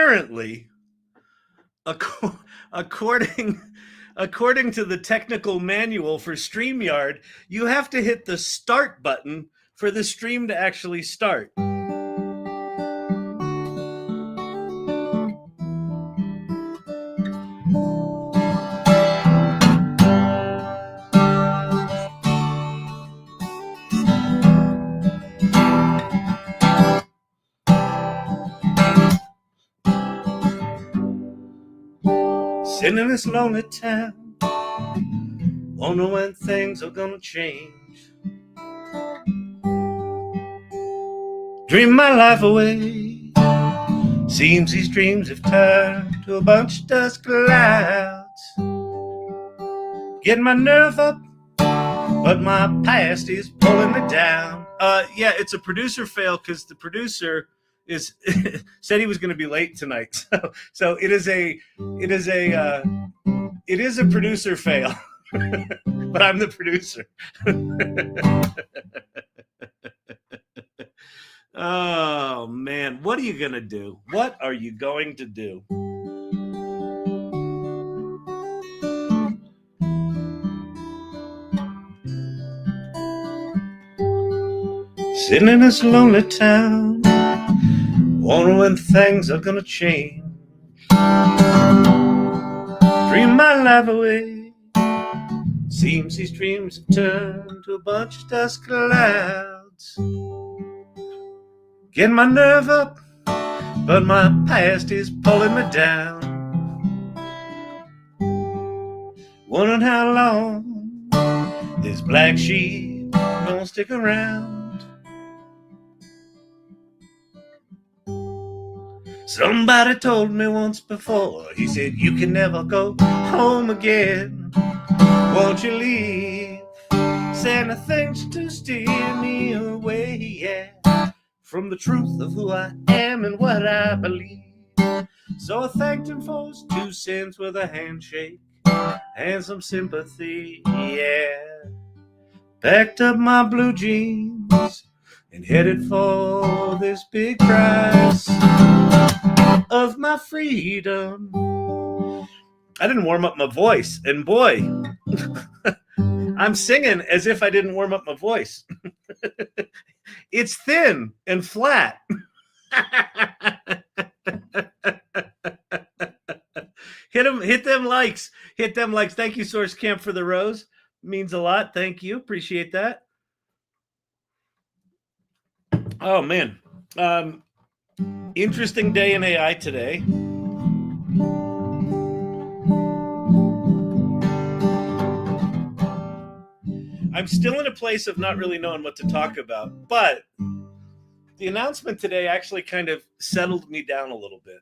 apparently, according to the technical manual for StreamYard, you have to hit the start button for the stream to actually start. Sitting in this lonely town, wonder when things are gonna change. Dream my life away, seems these dreams have turned to a bunch of dust clouds. Getting my nerve up, but my past is pulling me down. Yeah, it's a producer fail because the producer is said he was going to be late tonight. So it is a producer fail, but I'm the producer. Oh man, what are you gonna do? What are you going to do? Sitting in this lonely town, wondering when things are gonna change. Dream my life away, seems these dreams have turned to a bunch of dust clouds. Getting my nerve up, but my past is pulling me down. Wondering how long this black sheep gonna stick around. Somebody told me once before, he said, you can never go home again. Won't you leave? Saying the things to steer me away, yeah, from the truth of who I am and what I believe. So I thanked him for his 2 cents with a handshake and some sympathy, yeah. Packed up my blue jeans and headed for this big prize of my freedom. I didn't warm up my voice, and boy, I'm singing as if I didn't warm up my voice. It's thin and flat. Hit them likes. Thank you, Source Camp, for the rose. Means a lot. Thank you. Appreciate that. Oh man. Interesting day in AI today. I'm still in a place of not really knowing what to talk about, but the announcement today actually kind of settled me down a little bit.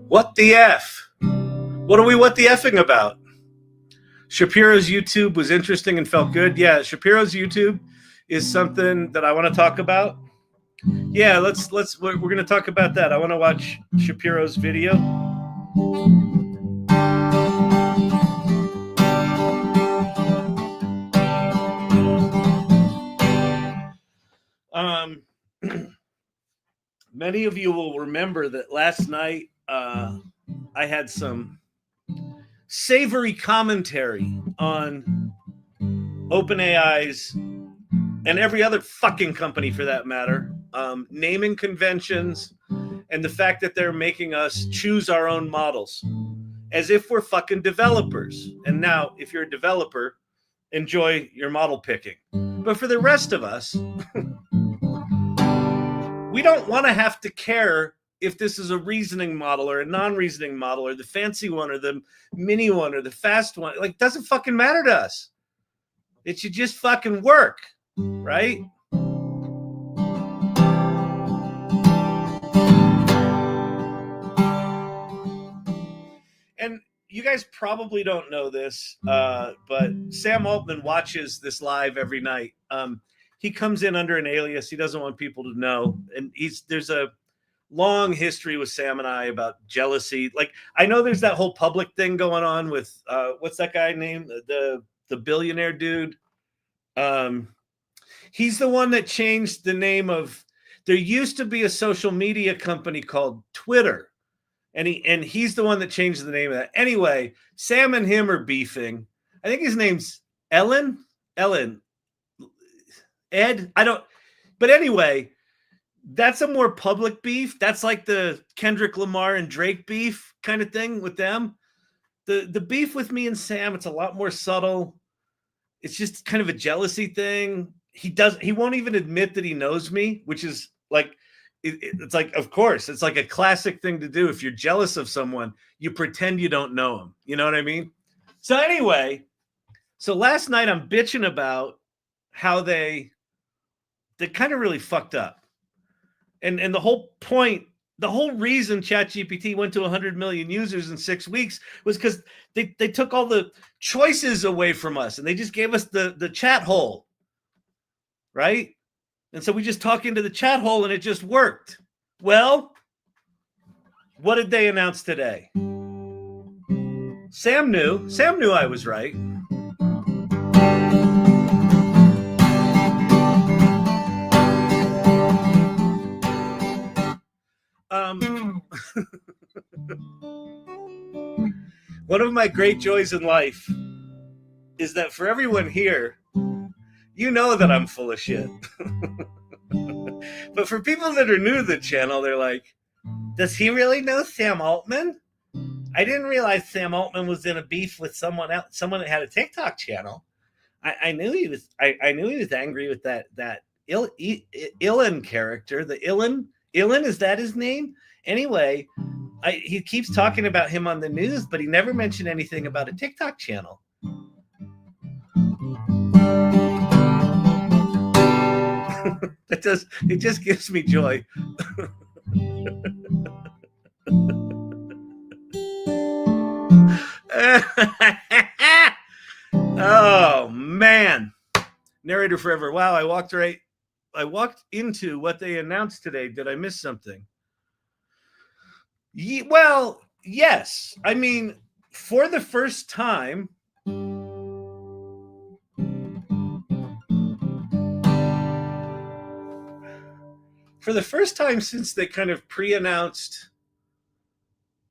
What the F? What are we what the effing about? Shapiro's YouTube was interesting and felt good. Yeah, Shapiro's YouTube is something that I want to talk about. Yeah, we're going to talk about that. I want to watch Shapiro's video. Many of you will remember that last night I had some savory commentary on OpenAI's and every other fucking company for that matter, naming conventions and the fact that they're making us choose our own models as if we're fucking developers. And now, if you're a developer, enjoy your model picking. But for the rest of us, we don't want to have to care if this is a reasoning model or a non-reasoning model or the fancy one or the mini one or the fast one. Like, it doesn't fucking matter to us. It should just fucking work, right? And you guys probably don't know this, but Sam Altman watches this live every night. he comes in under an alias. He doesn't want people to know. And there's a long history with Sam and I about jealousy. Like, I know there's that whole public thing going on with what's that guy named? The billionaire dude. He's the one that changed the name of, there used to be a social media company called Twitter. And he's the one that changed the name of that. Anyway, Sam and him are beefing. I think his name's Ellen, Ed. I don't. But anyway, that's a more public beef. That's like the Kendrick Lamar and Drake beef kind of thing with them. The beef with me and Sam, it's a lot more subtle. It's just kind of a jealousy thing. He won't even admit that he knows me, which is like, it's like, of course, it's like a classic thing to do. If you're jealous of someone, you pretend you don't know them. You know what I mean? So anyway, so last night I'm bitching about how they kind of really fucked up. And the whole point, the whole reason ChatGPT went to 100 million users in 6 weeks was because they took all the choices away from us and they just gave us the chat hole, right? And so we just talk into the chat hole and it just worked. Well, what did they announce today? Sam knew I was right. One of my great joys in life is that for everyone here, you know that I'm full of shit. But for people that are new to the channel, they're like, does he really know Sam Altman? I didn't realize Sam Altman was in a beef with someone else, someone that had a TikTok channel. I knew he was. I knew he was angry with that Illen character. The Illen, is that his name? Anyway, he keeps talking about him on the news, but he never mentioned anything about a TikTok channel. It just gives me joy. Oh man, narrator forever. Wow, I walked into what they announced today. Did I miss something? Well, yes. I mean, for the first time, since they kind of pre-announced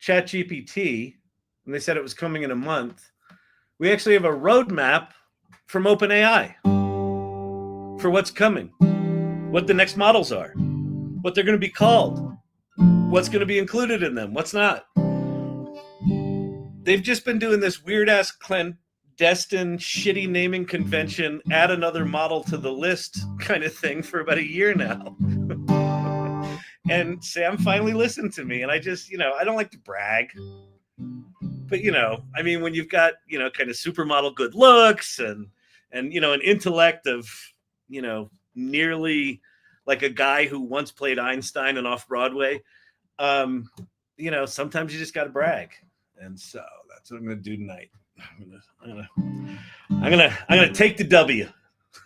ChatGPT, and they said it was coming in a month, we actually have a roadmap from OpenAI for what's coming, what the next models are, what they're going to be called, what's going to be included in them, what's not. They've just been doing this weird-ass clandestine, shitty naming convention, add another model to the list kind of thing for about a year now. And Sam finally listened to me, and I just, I don't like to brag. But, I mean, when you've got, kind of supermodel good looks and an intellect of, nearly like a guy who once played Einstein and off Broadway, sometimes you just got to brag. And so that's what I'm going to do tonight. I'm going to take the W,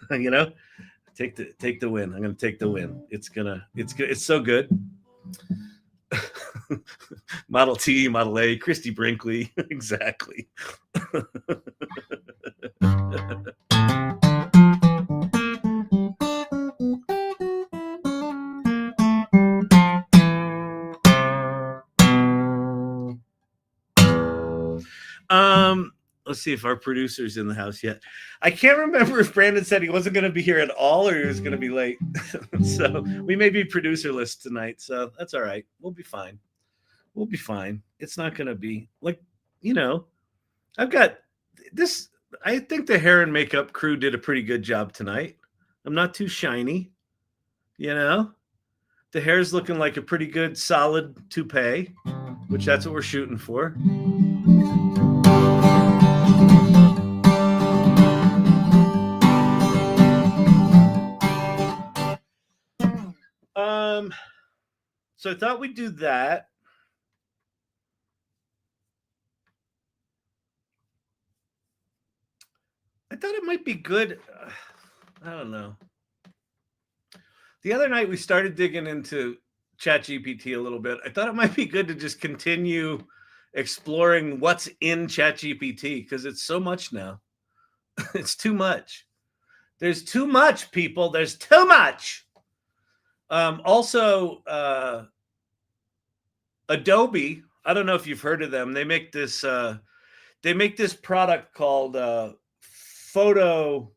take the win. I'm going to take the win. It's good. It's so good. Model T, Model A, Christy Brinkley. Exactly. Let's see if our producer's in the house yet. I can't remember if Brandon said he wasn't going to be here at all or he was going to be late. So we may be producerless tonight. So that's all right. We'll be fine. It's not going to be like, I've got this. I think the hair and makeup crew did a pretty good job tonight. I'm not too shiny. The hair's looking like a pretty good solid toupee, which that's what we're shooting for. So I thought we'd do that. I thought it might be good. I don't know. The other night we started digging into ChatGPT a little bit. I thought it might be good to just continue exploring what's in ChatGPT because it's so much now. It's too much. There's too much, people. There's too much. Also, Adobe. I don't know if you've heard of them. They make this. They make this product called photo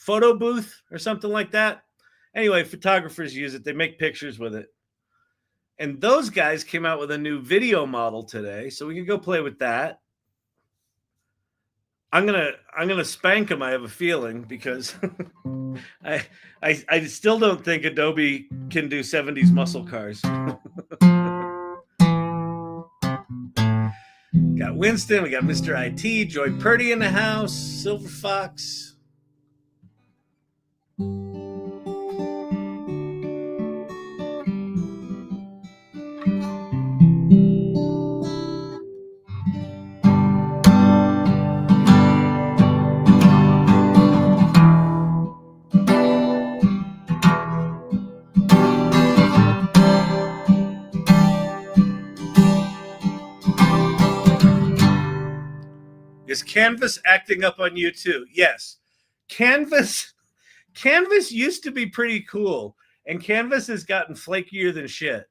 booth or something like that. Anyway, photographers use it. They make pictures with it. And those guys came out with a new video model today, so we can go play with that. I'm gonna spank them. I have a feeling because I still don't think Adobe can do 70s muscle cars. Got Winston, we got Mr. IT, Joy Purdy in the house, Silver Fox. Is Canvas acting up on you too? Yes. Canvas used to be pretty cool, and Canvas has gotten flakier than shit.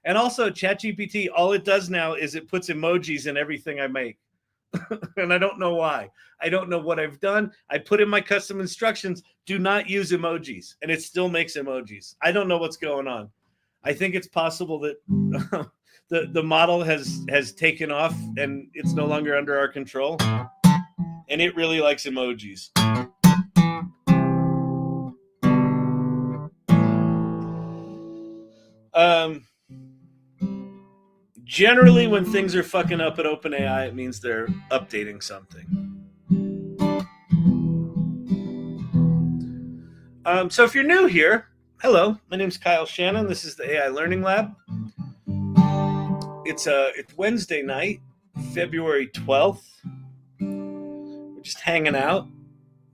And also ChatGPT, all it does now is it puts emojis in everything I make. And I don't know why. I don't know what I've done. I put in my custom instructions, do not use emojis, and it still makes emojis. I don't know what's going on. I think it's possible that the model has taken off and it's no longer under our control. And it really likes emojis. Generally, when things are fucking up at OpenAI, it means they're updating something. So if you're new here, hello, my name's Kyle Shannon. This is the AI Learning Lab. It's Wednesday night, February 12th. We're just hanging out.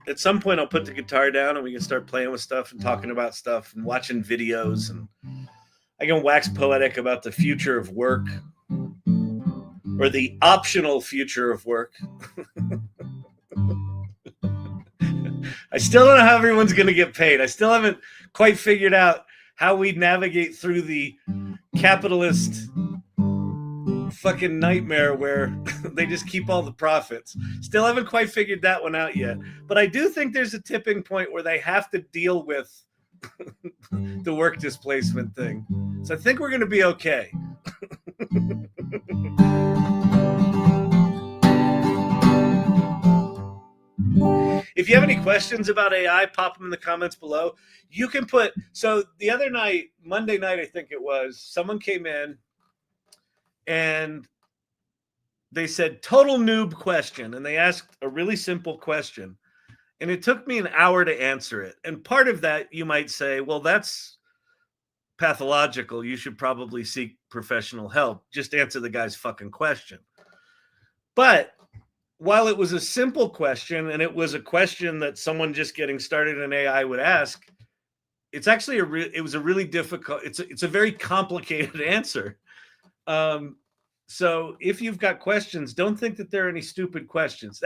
At some point, I'll put the guitar down and we can start playing with stuff and talking about stuff and watching videos. And I can wax poetic about the future of work or the optional future of work. I still don't know how everyone's going to get paid. I still haven't quite figured out how we navigate through the capitalist fucking nightmare where they just keep all the profits. Still haven't quite figured that one out yet. But I do think there's a tipping point where they have to deal with the work displacement thing. So I think we're going to be okay. If you have any questions about AI, pop them in the comments below. You can put, so the other night, Monday night, I think it was, someone came in and they said, total noob question. And they asked a really simple question. And it took me an hour to answer it. And part of that, you might say, well, that's pathological. You should probably seek professional help. Just answer the guy's fucking question. But while it was a simple question, and it was a question that someone just getting started in AI would ask, it's actually it was a really difficult, it's a very complicated answer. So if you've got questions, don't think that there are any stupid questions.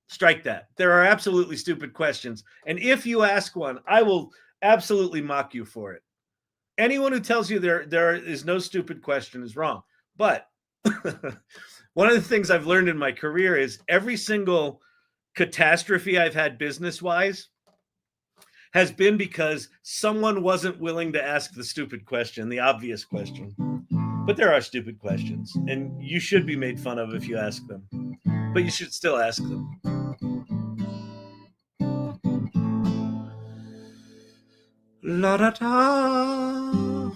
Strike that. There are absolutely stupid questions. And if you ask one, I will absolutely mock you for it. Anyone who tells you there is no stupid question is wrong. But one of the things I've learned in my career is every single catastrophe I've had business-wise has been because someone wasn't willing to ask the stupid question, the obvious question. But there are stupid questions, and you should be made fun of if you ask them. But you should still ask them. La da da.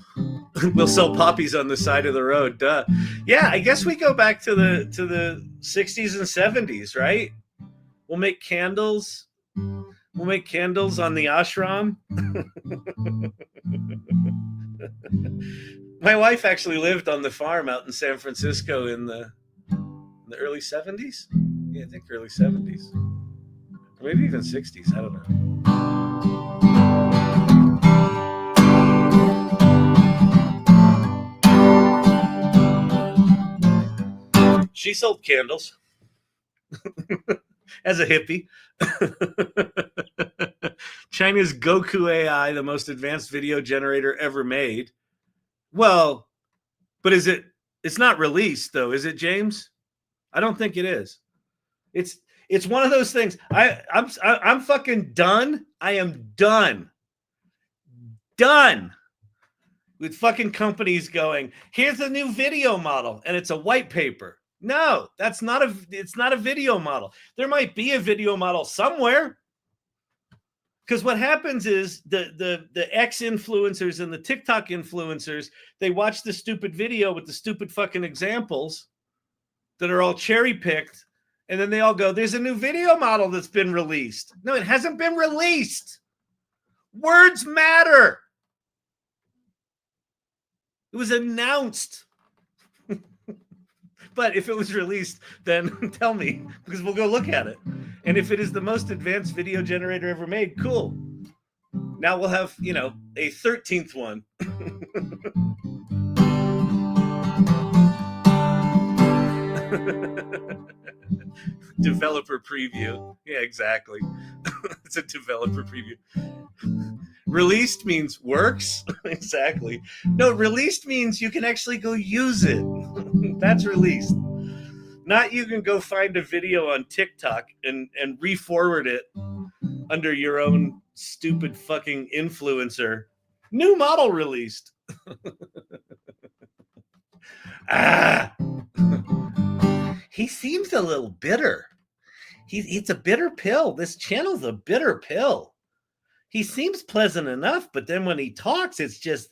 We'll sell poppies on the side of the road. Duh. Yeah, I guess we go back to the 60s and 70s, right? We'll make candles. We'll make candles on the ashram. My wife actually lived on the farm out in San Francisco in the early 70s. Yeah, I think early 70s. Or maybe even 60s. I don't know. sold candles as a hippie. China's Goku AI, the most advanced video generator ever made. Well, but is it? It's not released though, is it, James? I don't think it is. It's one of those things. I'm fucking done. I am done with fucking companies going, here's a new video model, and it's a white paper. No, it's not a video model. There might be a video model somewhere. Because what happens is the X influencers and the TikTok influencers, they watch the stupid video with the stupid fucking examples that are all cherry picked. And then they all go, there's a new video model that's been released. No, it hasn't been released. Words matter. It was announced. But if it was released, then tell me, because we'll go look at it. And if it is the most advanced video generator ever made, cool. Now we'll have, a 13th one. Developer preview. Yeah, exactly. It's a developer preview. Released means works. Exactly. No, released means you can actually go use it. That's released. Not you can go find a video on TikTok and re-forward it under your own stupid fucking influencer. New model released. He seems a little bitter. It's a bitter pill. This channel's a bitter pill. He seems pleasant enough, but then when he talks, it's just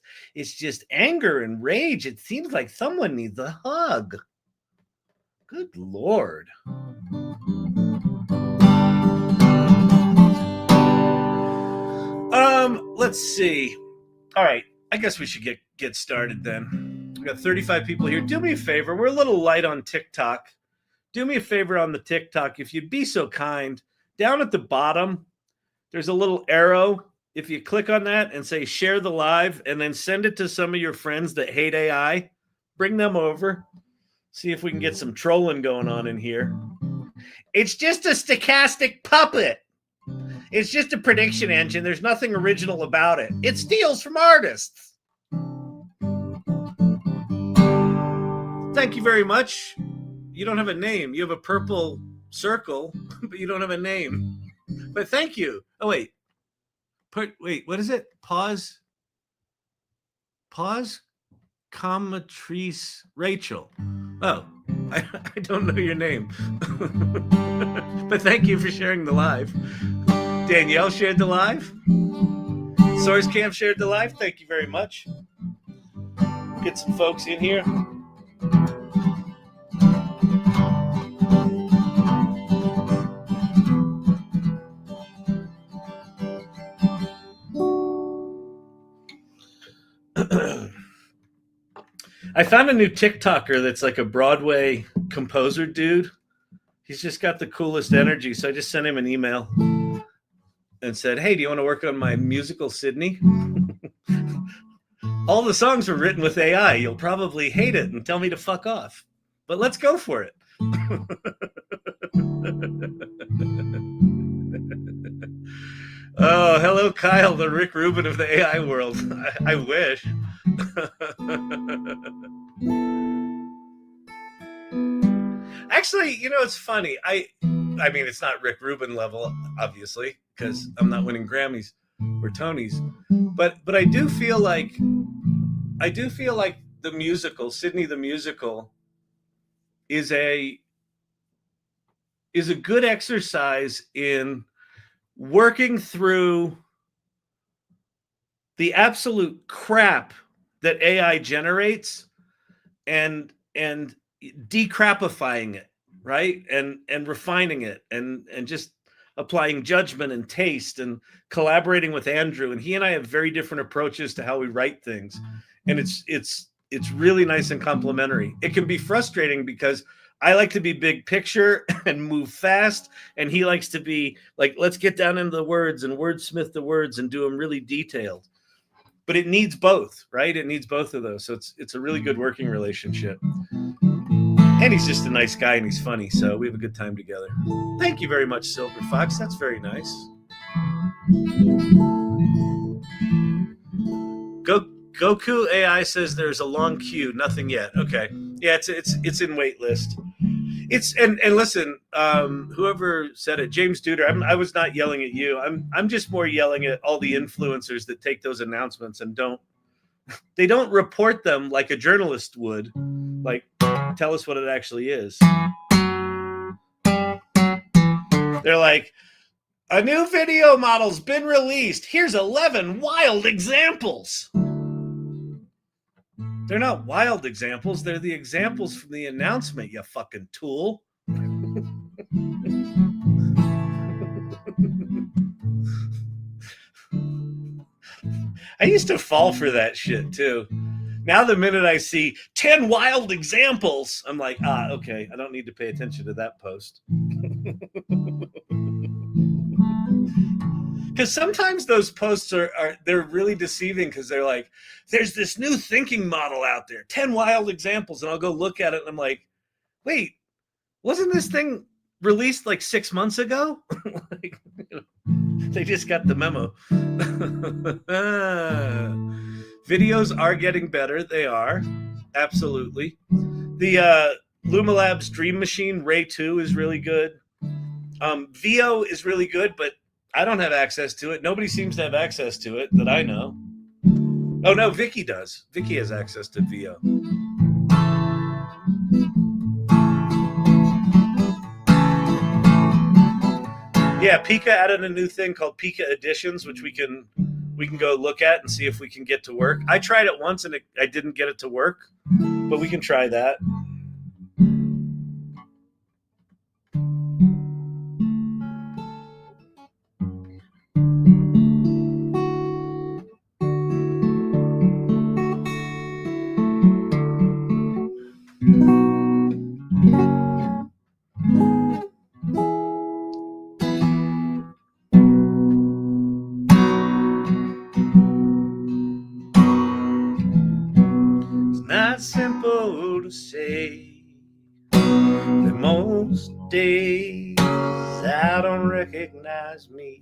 anger and rage. It seems like someone needs a hug. Good Lord. Let's see. All right, I guess we should get started then. We got 35 people here. Do me a favor. We're a little light on TikTok. Do me a favor on the TikTok, if you'd be so kind. Down at the bottom, there's a little arrow. If you click on that and say share the live and then send it to some of your friends that hate AI, bring them over. See if we can get some trolling going on in here. It's just a stochastic puppet. It's just a prediction engine. There's nothing original about it. It steals from artists. Thank you very much. You don't have a name. You have a purple circle, but you don't have a name. But thank you. Oh, wait. Wait, what is it? Pause. Commatrice Rachel. Oh, I don't know your name. But thank you for sharing the live. Danielle shared the live. Source Camp shared the live. Thank you very much. Get some folks in here. I found a new TikToker that's like a Broadway composer dude. He's just got the coolest energy. So I just sent him an email and said, hey, do you want to work on my musical, Sydney? All the songs were written with AI. You'll probably hate it and tell me to fuck off. But let's go for it. Oh, hello, Kyle, the Rick Rubin of the AI world. I wish. Actually, it's funny. I mean, it's not Rick Rubin level, obviously, because I'm not winning Grammys or Tonys. But I do feel like the musical, Sydney the Musical, is a good exercise in working through the absolute crap that AI generates and decrapifying it, right? And refining it and just applying judgment and taste and collaborating with Andrew. And he and I have very different approaches to how we write things. And it's really nice and complementary. It can be frustrating because I like to be big picture and move fast, and he likes to be like, let's get down into the words and wordsmith the words and do them really detailed. But it needs both, right? It needs both of those. So it's a really good working relationship. And he's just a nice guy and he's funny, so we have a good time together. Thank you very much, Silver Fox. That's very nice. Goku AI says there's a long queue, nothing yet. Okay, yeah, it's in waitlist. It's and listen, whoever said it, James Duder. I was not yelling at you. I'm just more yelling at all the influencers that take those announcements and don't report them like a journalist would. Like, tell us what it actually is. They're like, a new video model's been released. Here's 11 wild examples. They're not wild examples. They're the examples from the announcement, you fucking tool. I used to fall for that shit too. Now the minute I see 10 wild examples, I'm like, okay, I don't need to pay attention to that post. Because sometimes those posts they're really deceiving because they're like, there's this new thinking model out there, 10 wild examples, and I'll go look at it and I'm like, wait, wasn't this thing released like 6 months ago? Like, they just got the memo. Videos are getting better. They are. Absolutely. The Luma Labs Dream Machine Ray 2 is really good. VO is really good, but I don't have access to it. Nobody seems to have access to it that I know. Oh, no, Vicky does. Vicky has access to VO. Yeah, Pika added a new thing called Pika Editions, which we can go look at and see if we can get to work. I tried it once and I didn't get it to work, but we can try that. Simple to say that most days I don't recognize me,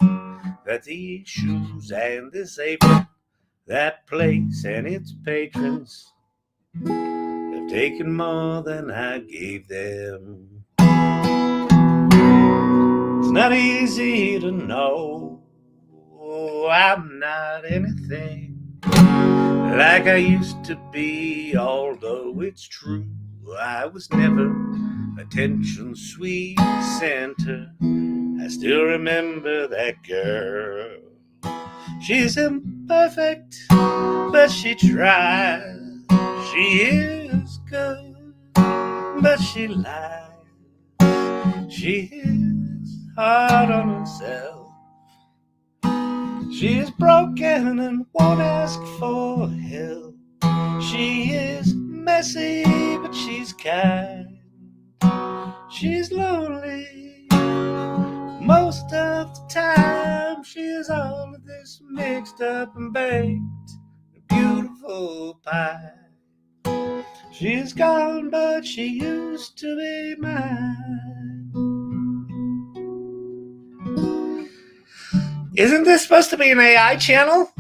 that these shoes and this apron, that place and its patrons have taken more than I gave them. It's not easy to know I'm not anything like I used to be, although it's true I was never attention sweet center. I still remember that girl. She's imperfect, but she tries. She is good, but she lies. She is hard on herself. She is broken and won't ask for help. She is messy, but she's kind. She's lonely most of the time. She is all of this mixed up and baked, a beautiful pie. She's gone, but she used to be mine. Isn't this supposed to be an AI channel?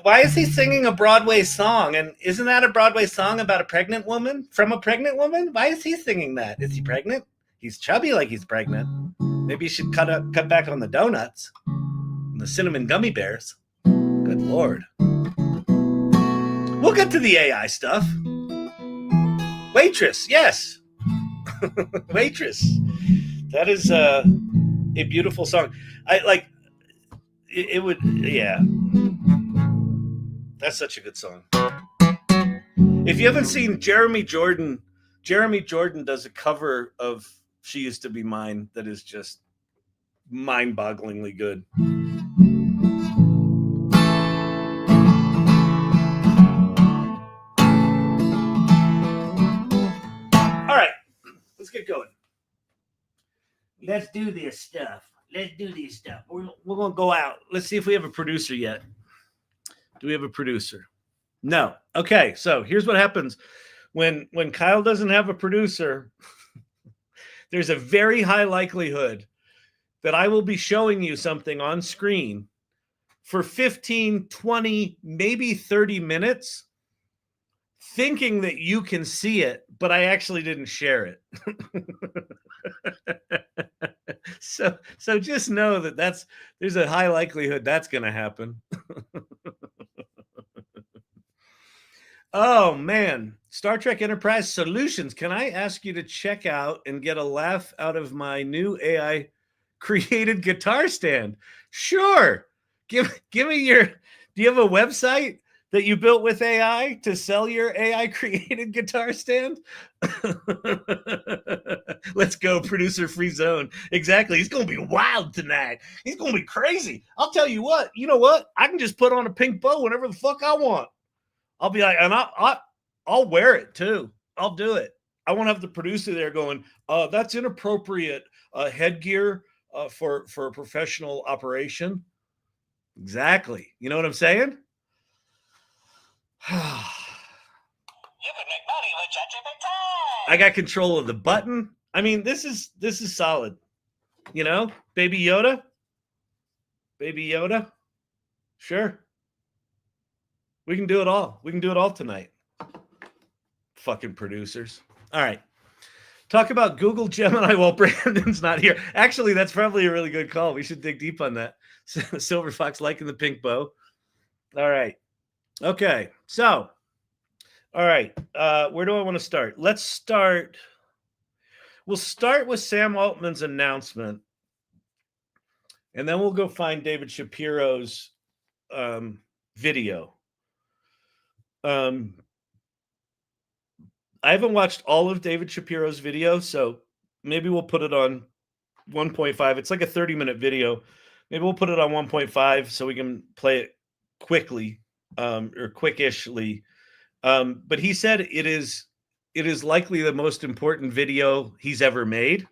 Why is he singing a Broadway song? And isn't that a Broadway song about a pregnant woman? From a pregnant woman? Why is he singing that? Is he pregnant? He's chubby like he's pregnant. Maybe you should cut back on the donuts and the cinnamon gummy bears. Good Lord. We'll get to the AI stuff. Waitress, yes. Waitress. That is a beautiful song. It would, yeah. That's such a good song. If you haven't seen Jeremy Jordan does a cover of She Used to Be Mine that is just mind-bogglingly good. All right, let's get going. Let's do this stuff. We're going to go out. Let's see if we have a producer yet. Do we have a producer? No. Okay, so here's what happens. when Kyle doesn't have a producer, there's a very high likelihood that I will be showing you something on screen for 15, 20, maybe 30 minutes, thinking that you can see it, but I actually didn't share it. So just know that there's a high likelihood that's going to happen. Oh man, Star Trek Enterprise Solutions. Can I ask you to check out and get a laugh out of my new AI created guitar stand? Sure. Give me your. Do you have a website that you built with AI to sell your AI created guitar stand? Let's go, producer free zone. Exactly. He's going to be wild tonight. He's going to be crazy. I'll tell you what. You know what? I can just put on a pink bow whenever the fuck I want. I'll be like, and I'll wear it too. I'll do it. I won't have the producer there going, that's inappropriate headgear for a professional operation. Exactly. You know what I'm saying? You can make money with ChatGPT. I got control of the button. I mean, this is solid. You know, Baby Yoda. Baby Yoda. Sure. We can do it all. We can do it all tonight. Fucking producers. All right. Talk about Google Gemini while Brandon's not here. Actually, that's probably a really good call. We should dig deep on that. Silver Fox liking the pink bow. All right. Okay. So, all right. Where do I want to start? Let's start. We'll start with Sam Altman's announcement. And then we'll go find David Shapiro's video. I haven't watched all of David Shapiro's video, so maybe we'll put it on 1.5. It's like a 30-minute video. Maybe we'll put it on 1.5 so we can play it quickly or quickishly. But he said it is likely the most important video he's ever made.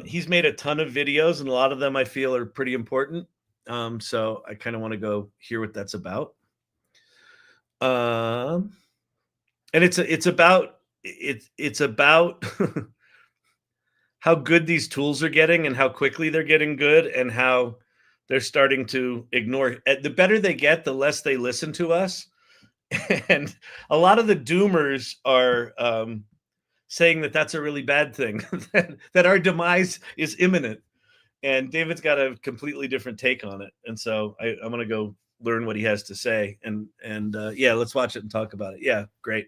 He's made a ton of videos, and a lot of them I feel are pretty important. So I kind of want to go hear what that's about. And it's about how good these tools are getting and how quickly they're getting good and how they're starting to ignore. The better they get, the less they listen to us. And a lot of the doomers are saying that that's a really bad thing, that our demise is imminent. And David's got a completely different take on it. And so I'm going to go learn what he has to say. And yeah, let's watch it and talk about it. Yeah, great.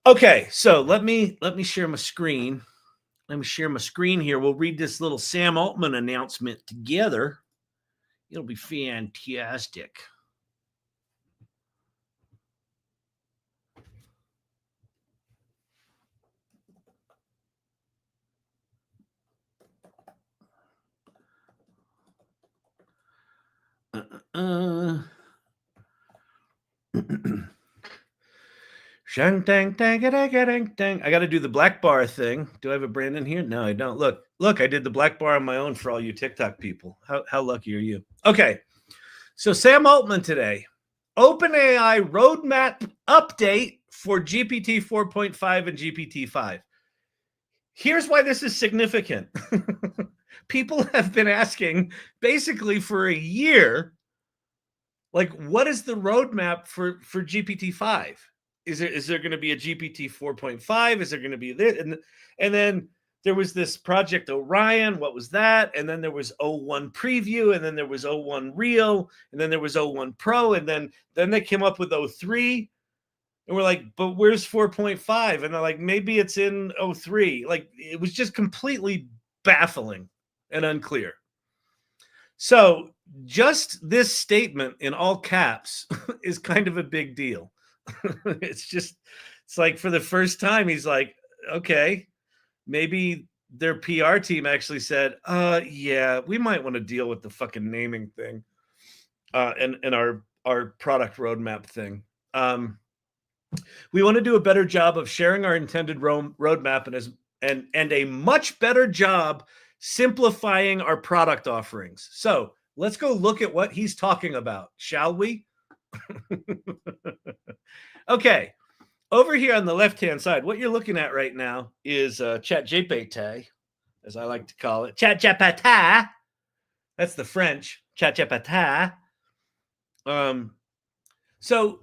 Okay, so let me share my screen. Let me share my screen here. We'll read this little Sam Altman announcement together. It'll be fantastic. Shang dang dang dang dang. I got to do the black bar thing. Do I have a Brandon here? No, I don't. Look, I did the black bar on my own for all you TikTok people. How lucky are you? Okay, so Sam Altman today. OpenAI roadmap update for GPT 4.5 and GPT 5. Here's why this is significant. People have been asking basically for a year, like, what is the roadmap for GPT 5? Is there going to be a GPT 4.5? Is there going to be this? And then there was this Project Orion. What was that? And then there was 01 Preview, and then there was 01 Real, and then there was 01 Pro, and then they came up with 03. And we're like, but where's 4.5? And they're like, maybe it's in 03. Like, it was just completely baffling and unclear. So just this statement in all caps is kind of a big deal. It's like for the first time, he's like, okay, maybe their PR team actually said, yeah, we might want to deal with the fucking naming thing and our product roadmap thing. We want to do a better job of sharing our intended roadmap and a much better job simplifying our product offerings. So let's go look at what he's talking about, shall we? Okay. over here on the left-hand side, what you're looking at right now is ChatGPT, as I like to call it. ChatGPT. That's the French. ChatGPT. So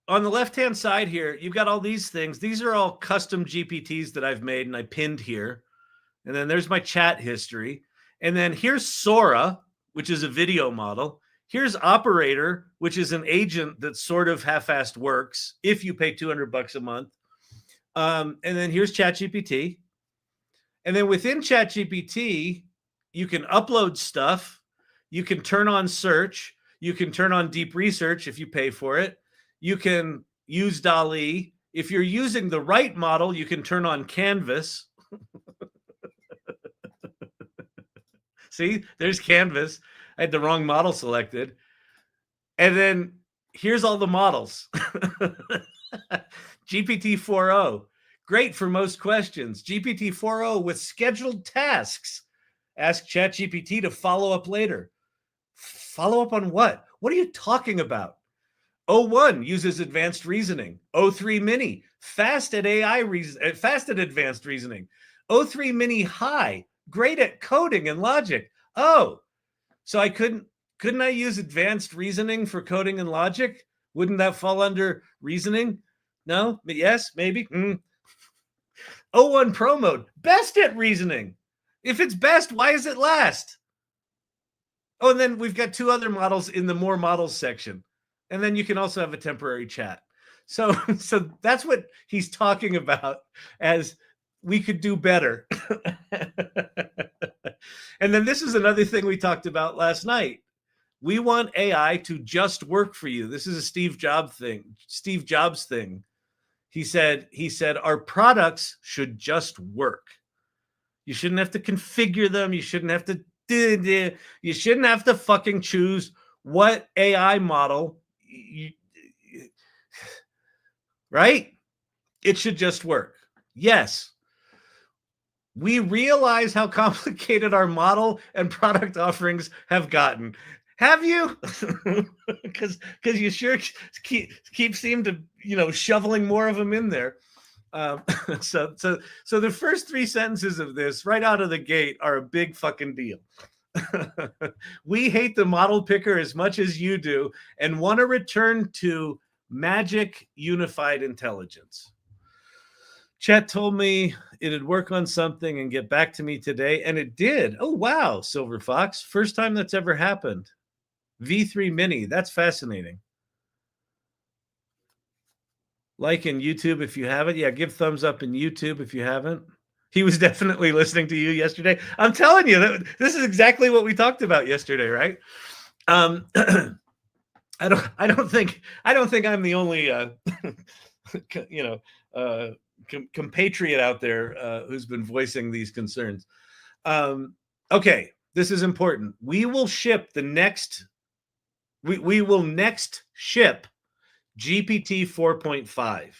on the left-hand side here, you've got all these things. These are all custom GPTs that I've made and I pinned here. And then there's my chat history. And then here's Sora, which is a video model. Here's Operator, which is an agent that sort of half-assed works if you pay $200 a month. And then here's ChatGPT. And then within ChatGPT, you can upload stuff. You can turn on search. You can turn on deep research if you pay for it. You can use DALL-E. If you're using the right model, you can turn on Canvas. See, there's Canvas. I had the wrong model selected. And then here's all the models. GPT-4o, great for most questions. GPT-4o with scheduled tasks. Ask ChatGPT to follow up later. Follow up on what? What are you talking about? O1 uses advanced reasoning. O3 Mini, fast at advanced reasoning. O3 Mini High, great at coding and logic. Oh, so I couldn't I use advanced reasoning for coding and logic? Wouldn't that fall under reasoning? No? Yes? Maybe? O1 Pro Mode, best at reasoning. If it's best, why is it last? Oh, and then we've got two other models in the more models section. And then you can also have a temporary chat. So that's what he's talking about as we could do better. And then this is another thing we talked about last night. We want AI to just work for you. This is a Steve Jobs thing. He said, our products should just work. You shouldn't have to configure them. You shouldn't have to fucking choose what AI model, right? It should just work. Yes. We realize how complicated our model and product offerings have gotten. Have you? Because you sure keep seem to, shoveling more of them in there. So the first three sentences of this right out of the gate are a big fucking deal. We hate the model picker as much as you do and want to return to magic unified intelligence. Chat told me it'd work on something and get back to me today, and it did. Oh, wow, Silver Fox. First time that's ever happened. V3 Mini, that's fascinating. Like in YouTube if you haven't. Yeah, give thumbs up in YouTube if you haven't. He was definitely listening to you yesterday. I'm telling you, this is exactly what we talked about yesterday, right? I don't think I'm the only compatriot out there who's been voicing these concerns. Okay, this is important. We will ship we will next ship GPT 4.5.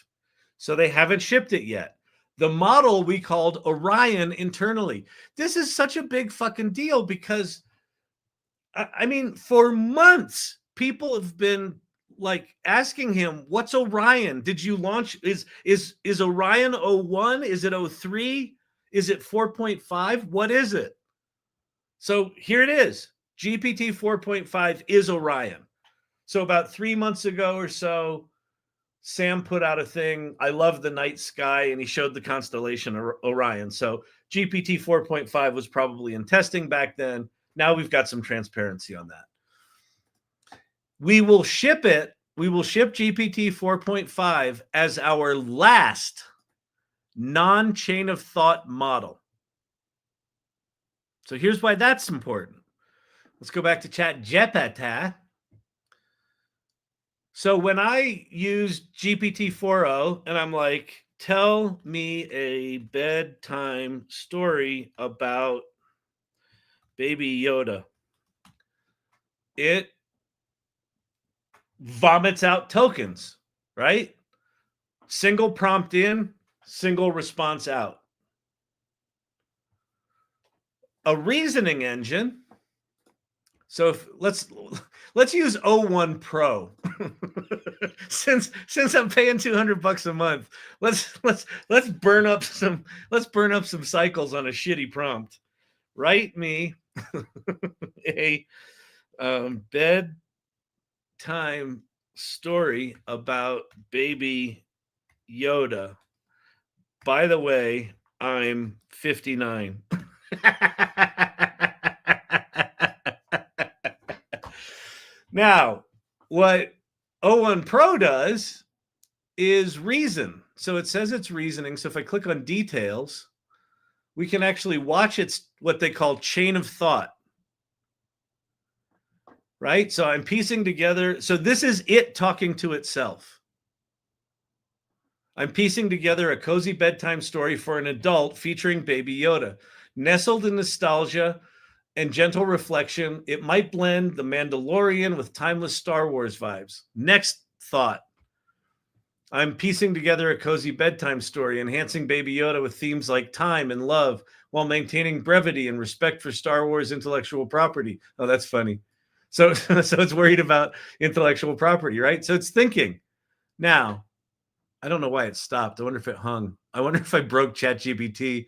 So they haven't shipped it yet. The model we called Orion internally. This is such a big fucking deal because, I mean, for months, people have been like asking him, what's Orion? Did you launch? Is Orion 01? Is it 03? Is it 4.5? What is it? So here it is. GPT 4.5 is Orion. So about 3 months ago or so, Sam put out a thing. I love the night sky, and he showed the constellation Orion. So GPT 4.5 was probably in testing back then. Now we've got some transparency on that. We will ship it. We will ship GPT 4.5 as our last non-chain of thought model. So here's why that's important. Let's go back to ChatGPT. So when I use GPT-4o and I'm like, tell me a bedtime story about Baby Yoda, it vomits out tokens, right? Single prompt in, single response out. A reasoning engine So if let's use O1 Pro. since I'm paying $200 a month, let's burn up some cycles on a shitty prompt. Write me a bedtime story about Baby Yoda. By the way, I'm 59. Now, what O1 Pro does is reason. So it says it's reasoning. So if I click on details, we can actually watch its what they call chain of thought. Right? So I'm piecing together. So this is it talking to itself. I'm piecing together a cozy bedtime story for an adult featuring Baby Yoda. Nestled in nostalgia and gentle reflection, it might blend The Mandalorian with timeless Star Wars vibes. Next thought. I'm piecing together a cozy bedtime story, enhancing Baby Yoda with themes like time and love, while maintaining brevity and respect for Star Wars intellectual property. Oh, that's funny. So it's worried about intellectual property, right? So it's thinking. Now, I don't know why it stopped. I wonder if it hung. I wonder if I broke ChatGPT.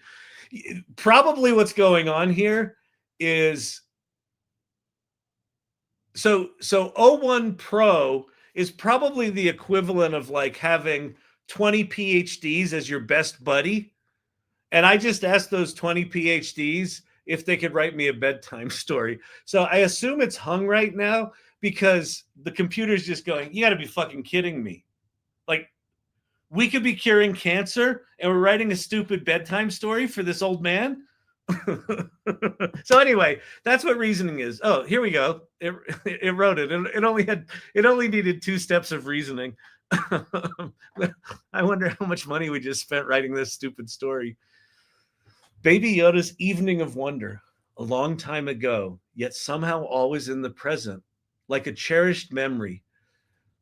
Probably what's going on here is so O1 Pro is probably the equivalent of like having 20 PhDs as your best buddy. And I just asked those 20 PhDs if they could write me a bedtime story. So I assume it's hung right now because the computer's just going, you got to be fucking kidding me. Like, we could be curing cancer and we're writing a stupid bedtime story for this old man. So anyway, that's what reasoning is. Oh, here we go. It wrote it. It only needed 2 steps of reasoning. I wonder how much money we just spent writing this stupid story. Baby Yoda's evening of wonder, a long time ago, yet somehow always in the present, like a cherished memory.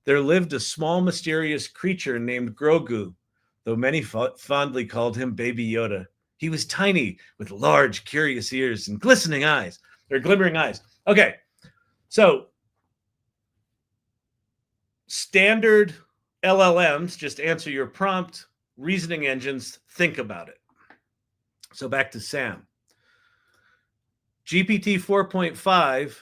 There lived a small, mysterious creature named Grogu, though many fondly called him Baby Yoda. He was tiny, with large, curious ears and glimmering eyes. Okay, so standard LLMs just answer your prompt. Reasoning engines think about it. So back to Sam. GPT 4.5,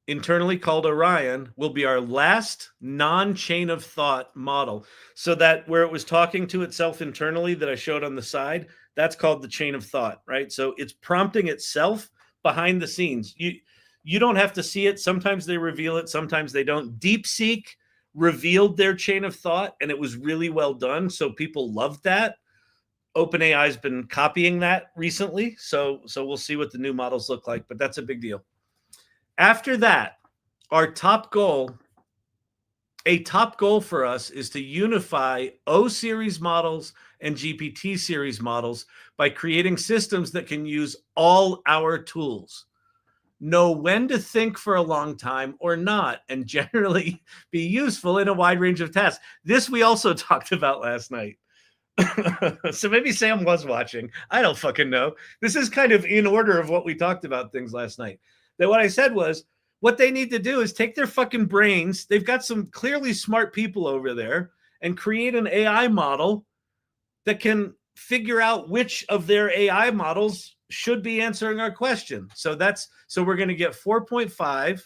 internally called Orion, will be our last non-chain of thought model. So that where it was talking to itself internally that I showed on the side, that's called the chain of thought, right? So it's prompting itself behind the scenes. You don't have to see it. Sometimes they reveal it, sometimes they don't. DeepSeek revealed their chain of thought, and it was really well done. So people loved that. OpenAI has been copying that recently. So we'll see what the new models look like, but that's a big deal. After that, a top goal for us is to unify O-series models and GPT series models by creating systems that can use all our tools, know when to think for a long time or not, and generally be useful in a wide range of tasks. This we also talked about last night. So maybe Sam was watching. I don't fucking know. This is kind of in order of what we talked about things last night. That what I said was, what they need to do is take their fucking brains. They've got some clearly smart people over there and create an AI model that can figure out which of their AI models should be answering our question. So we're going to get 4.5.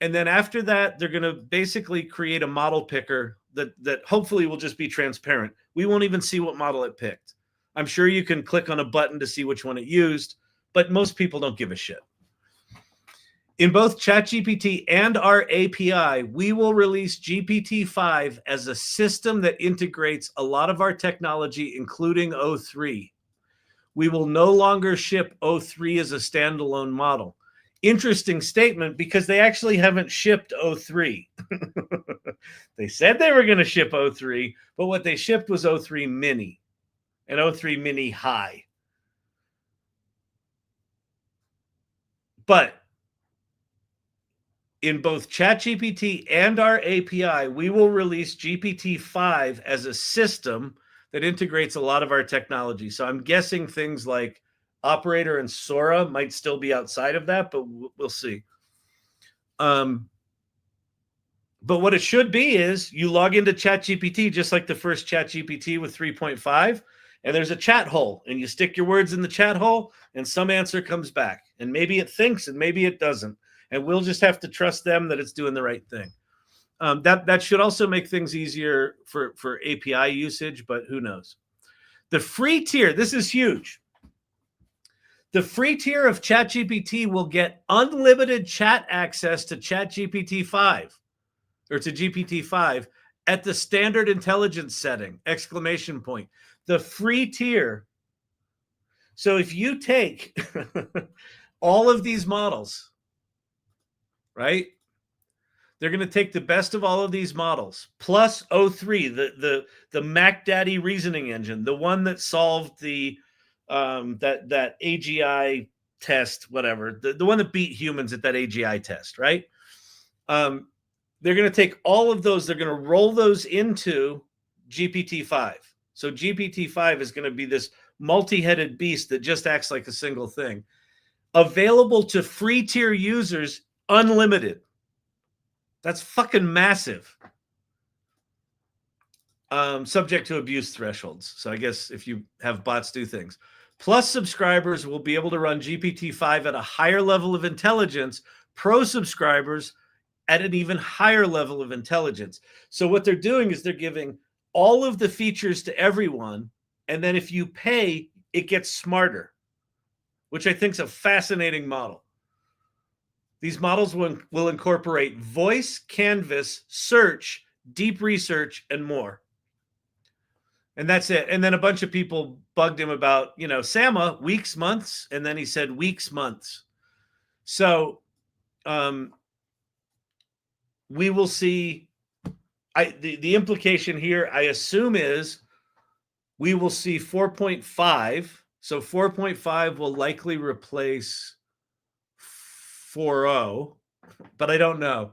And then after that, they're going to basically create a model picker that hopefully will just be transparent. We won't even see what model it picked. I'm sure you can click on a button to see which one it used, but most people don't give a shit. In both ChatGPT and our API, we will release GPT-5 as a system that integrates a lot of our technology, including O3. We will no longer ship O3 as a standalone model. Interesting statement, because they actually haven't shipped O3. They said they were going to ship O3, but what they shipped was O3 Mini and O3 Mini High. But in both ChatGPT and our API, we will release GPT-5 as a system that integrates a lot of our technology. So I'm guessing things like Operator and Sora might still be outside of that, but we'll see. But what it should be is you log into ChatGPT just like the first ChatGPT with 3.5, and there's a chat hole, and you stick your words in the chat hole, and some answer comes back. And maybe it thinks, and maybe it doesn't. And we'll just have to trust them that it's doing the right thing. That should also make things easier for API usage, but who knows? The free tier, this is huge. The free tier of ChatGPT will get unlimited chat access to ChatGPT 5 or to GPT-5 at the standard intelligence setting, exclamation point. The free tier. So if you take all of these models, right? They're going to take the best of all of these models, plus O3, the Mac Daddy reasoning engine, the one that solved the that AGI test, whatever, the one that beat humans at that AGI test, right? They're going to take all of those, they're going to roll those into GPT-5. So GPT-5 is going to be this multi-headed beast that just acts like a single thing. Available to free tier users, unlimited. That's fucking massive. Subject to abuse thresholds. So I guess if you have bots do things. Plus subscribers will be able to run GPT-5 at a higher level of intelligence. Pro subscribers at an even higher level of intelligence. So what they're doing is they're giving all of the features to everyone. And then if you pay, it gets smarter, which I think is a fascinating model. These models will incorporate voice, canvas, search, deep research, and more. And that's it. And then a bunch of people bugged him about, Sama, weeks, months. And then he said weeks, months. So we will see. The implication here, I assume, is we will see 4.5. So 4.5 will likely replace 4.0, but I don't know,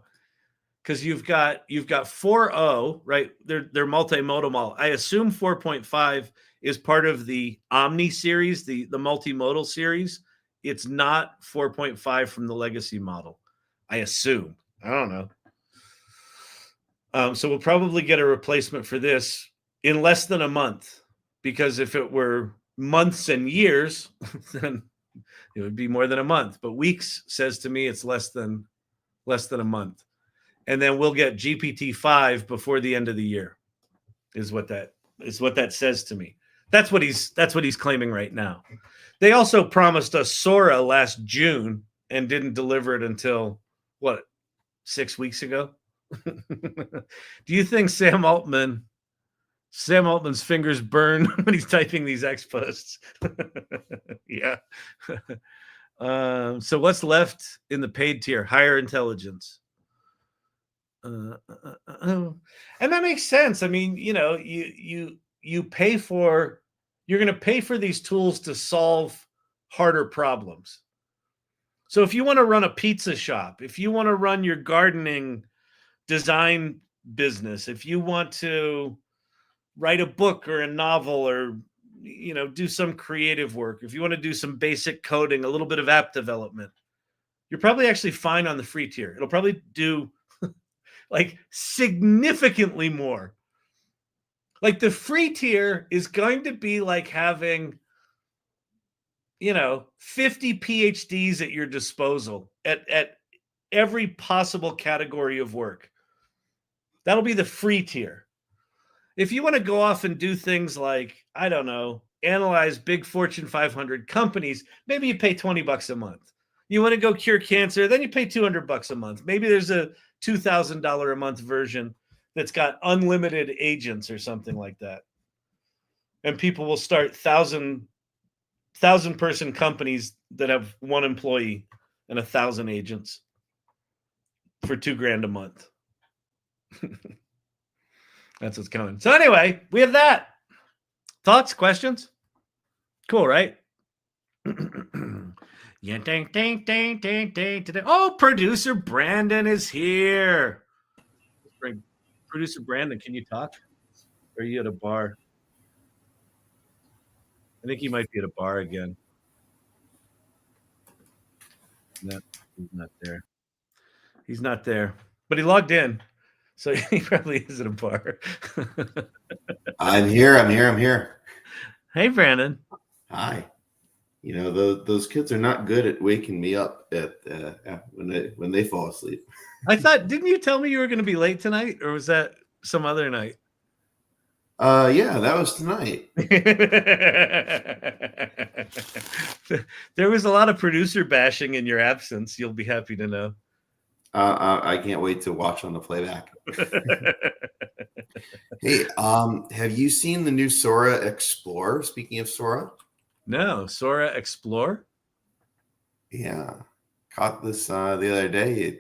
because you've got 4.0, right? They're multimodal model. I assume 4.5 is part of the Omni series, the multimodal series. It's not 4.5 from the legacy model, I assume. I don't know. So we'll probably get a replacement for this in less than a month, because if it were months and years, then it would be more than a month. But weeks says to me it's less than a month. And then we'll get GPT-5 before the end of the year, is what that says to me. That's what he's claiming right now. They also promised us Sora last June and didn't deliver it until 6 weeks ago. Do you think Sam Altman's fingers burn when he's typing these X posts? Yeah. So what's left in the paid tier? Higher intelligence. And that makes sense. I mean, you pay for, you're going to pay for these tools to solve harder problems. So if you want to run a pizza shop, if you want to run your gardening design business, if you want to write a book or a novel, or do some creative work, if you want to do some basic coding, a little bit of app development, you're probably actually fine on the free tier. It'll probably do like significantly more. Like the free tier is going to be like having 50 PhDs at your disposal at every possible category of work. That'll be the free tier. If you want to go off and do things like, I don't know, analyze big Fortune 500 companies, maybe you pay $20 a month. You want to go cure cancer, then you pay $200 a month. Maybe there's a $2,000 a month version that's got unlimited agents or something like that. And people will start 1,000 person companies that have one employee and 1,000 agents for $2,000 a month. That's what's coming. So anyway, we have that. Thoughts, questions? Cool, right? Yeah, ding, ding, ding, ding, ding, ding. Oh, producer Brandon is here. Producer Brandon, can you talk? Or are you at a bar? I think he might be at a bar again. No, he's not there. He's not there, but he logged in, so he probably is at a bar. I'm here. Hey, Brandon. Hi. You know, those kids are not good at waking me up at when they fall asleep. I thought, didn't you tell me you were going to be late tonight, or was that some other night? Yeah, that was tonight. There was a lot of producer bashing in your absence. You'll be happy to know. I can't wait to watch on the playback. Hey, have you seen the new Sora Explore? Speaking of Sora, No, Sora Explore. yeah, caught this the other day.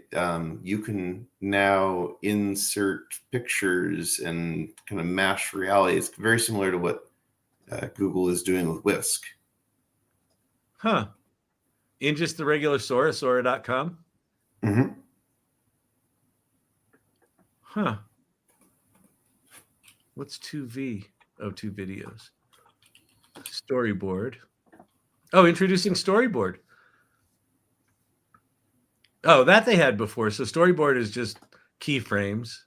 You can now insert pictures and kind of mash reality. It's very similar to what Google is doing with Whisk. Huh. In just the regular Sora, Sora.com? Mm-hmm. Huh. What's 2V? Oh, 2 videos. Storyboard. Oh, introducing Storyboard. Oh, that they had before. So Storyboard is just keyframes.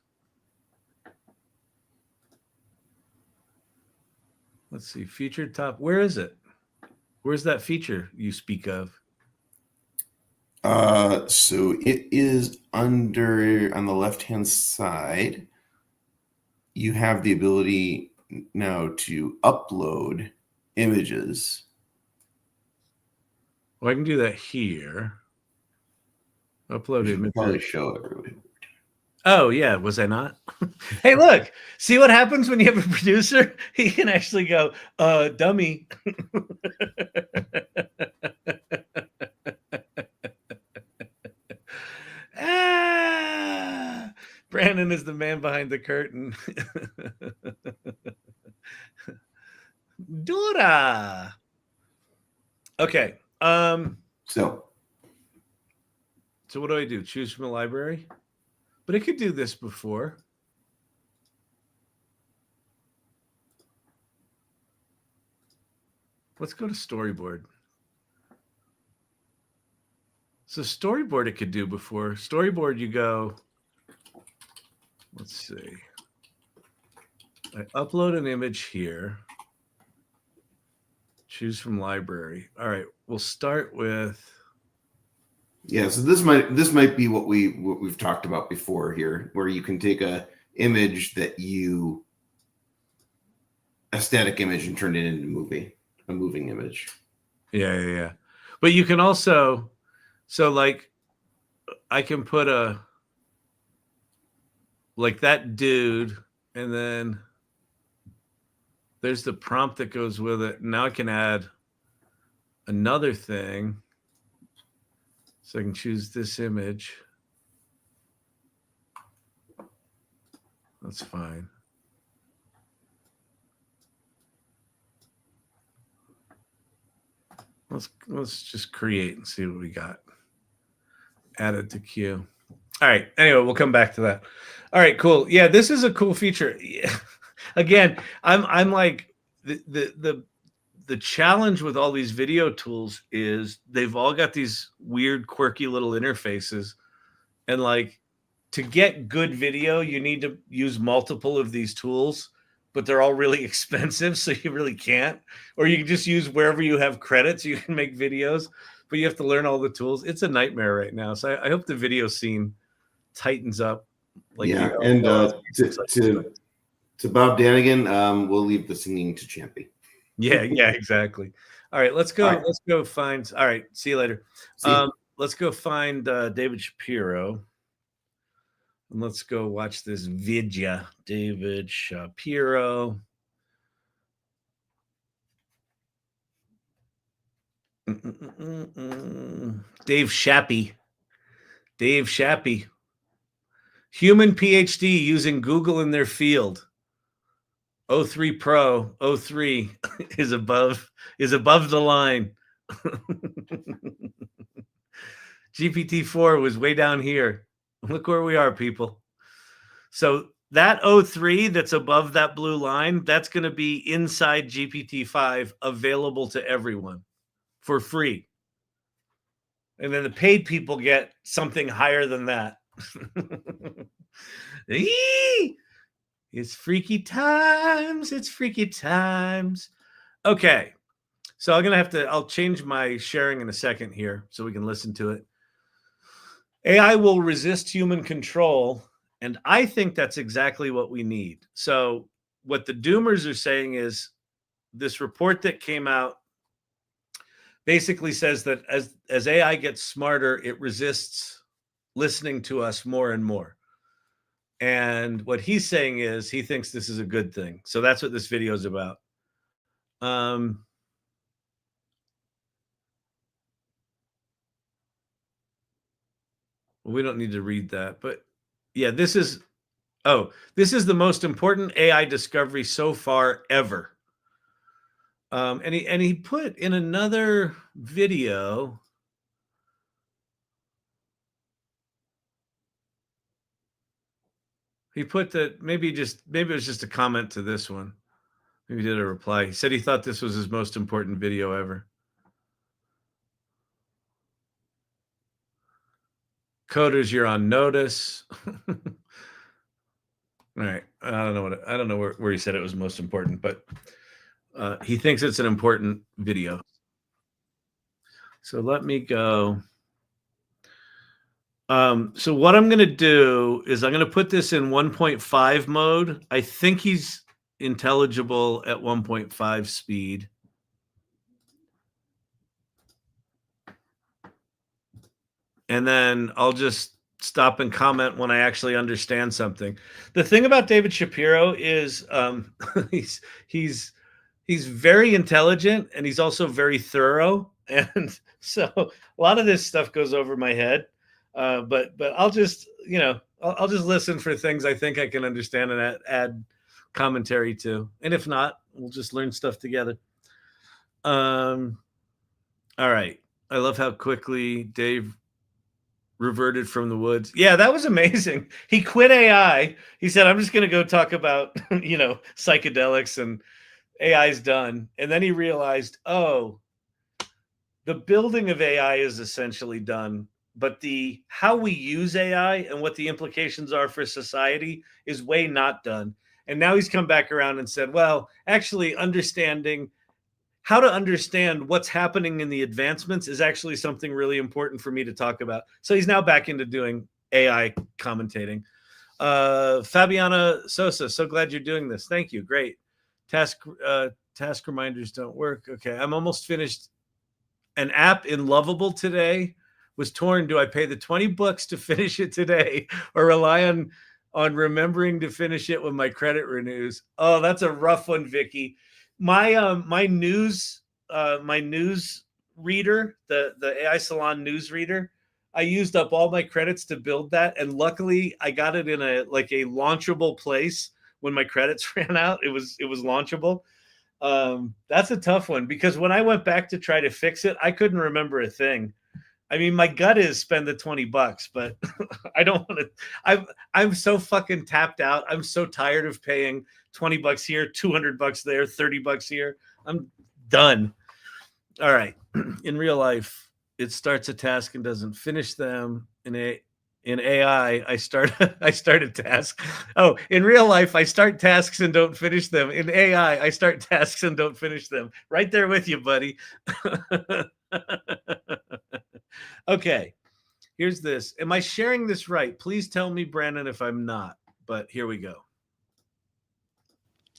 Let's see. Featured top. Where is it? Where's that feature you speak of? So it is on the left-hand side. You have the ability now to upload images. Well, I can do that here. Upload images. Probably show everybody. Oh, yeah. Was I not? Hey, look. See what happens when you have a producer? He can actually go, dummy. Brandon is the man behind the curtain. Dora. Okay. So what do I do? Choose from a library? But it could do this before. Let's go to storyboard. So storyboard it could do before. Storyboard you go, let's see. I upload an image here. Choose from library. All right, we'll start with. Yeah, so this might be what we've talked about before here, where you can take a image that a static image and turn it into a moving image. Yeah. But you can also, so like, I can put like that dude, and then there's the prompt that goes with it. Now I can add another thing. So I can choose this image. That's fine. Let's just create and see what we got. Add it to queue. All right. Anyway, we'll come back to that. All right, cool. Yeah, this is a cool feature. Again, I'm like the challenge with all these video tools is they've all got these weird, quirky little interfaces. And like to get good video, you need to use multiple of these tools, but they're all really expensive. So you really can't, or you can just use wherever you have credits, you can make videos, but you have to learn all the tools. It's a nightmare right now. So I hope the video scene tightens up. Like yeah. And to Bob Danigan, we'll leave the singing to Champy. Yeah, exactly. All right, let's go. All right. Let's go find. All right, see you later. Let's go find David Shapiro, and let's go watch this video. David Shapiro. Dave Shappy. Human PhD using Google in their field. 03 Pro 03 is above the line. GPT-4 was way down here. Look where we are, people. So that 03 that's above that blue line, that's going to be inside GPT-5, available to everyone for free. And then the paid people get something higher than that. It's freaky times. It's freaky times. Okay. So I'm going to have to, I'll change my sharing in a second here so we can listen to it. AI will resist human control. And I think that's exactly what we need. So what the doomers are saying is this report that came out basically says that as AI gets smarter, it resists listening to us more and more. And what he's saying is he thinks this is a good thing. So that's what this video is about. We don't need to read that, but yeah, this is the most important AI discovery so far ever. And he put in another video. He put that maybe it was just a comment to this one. Maybe he did a reply. He said he thought this was his most important video ever. Coders, you're on notice. All right. I don't know where he said it was most important, but he thinks it's an important video. So let me go. So what I'm going to do is I'm going to put this in 1.5 mode. I think he's intelligible at 1.5 speed. And then I'll just stop and comment when I actually understand something. The thing about David Shapiro is he's very intelligent and he's also very thorough. And so a lot of this stuff goes over my head. But I'll just, I'll just listen for things I think I can understand and add commentary to. And if not, we'll just learn stuff together. All right. I love how quickly Dave reverted from the woods. Yeah, that was amazing. He quit AI. He said, I'm just going to go talk about, psychedelics and AI's done. And then he realized, oh, the building of AI is essentially done, but the how we use AI and what the implications are for society is way not done. And now he's come back around and said, well, actually understanding how to understand what's happening in the advancements is actually something really important for me to talk about. So he's now back into doing AI commentating. Fabiana Sosa, so glad you're doing this. Thank you. Great. Task reminders don't work. Okay, I'm almost finished. An app in Lovable today was torn. Do I pay the $20 to finish it today or rely on remembering to finish it when my credit renews? Oh, that's a rough one, Vicky. My news reader, the AI Salon news reader, I used up all my credits to build that, and luckily I got it in a launchable place when my credits ran out. It was launchable. That's a tough one because when I went back to try to fix it, I couldn't remember a thing. I mean, my gut is spend the $20, but I don't want to. I'm so fucking tapped out. I'm so tired of paying $20 here, $200 there, $30 here. I'm done. All right. In real life, it starts a task and doesn't finish them. In AI, I start a task. Oh, in real life, I start tasks and don't finish them. In AI, I start tasks and don't finish them. Right there with you, buddy. Okay, here's this. Am I sharing this right? Please tell me, Brandon, if I'm not. But here we go.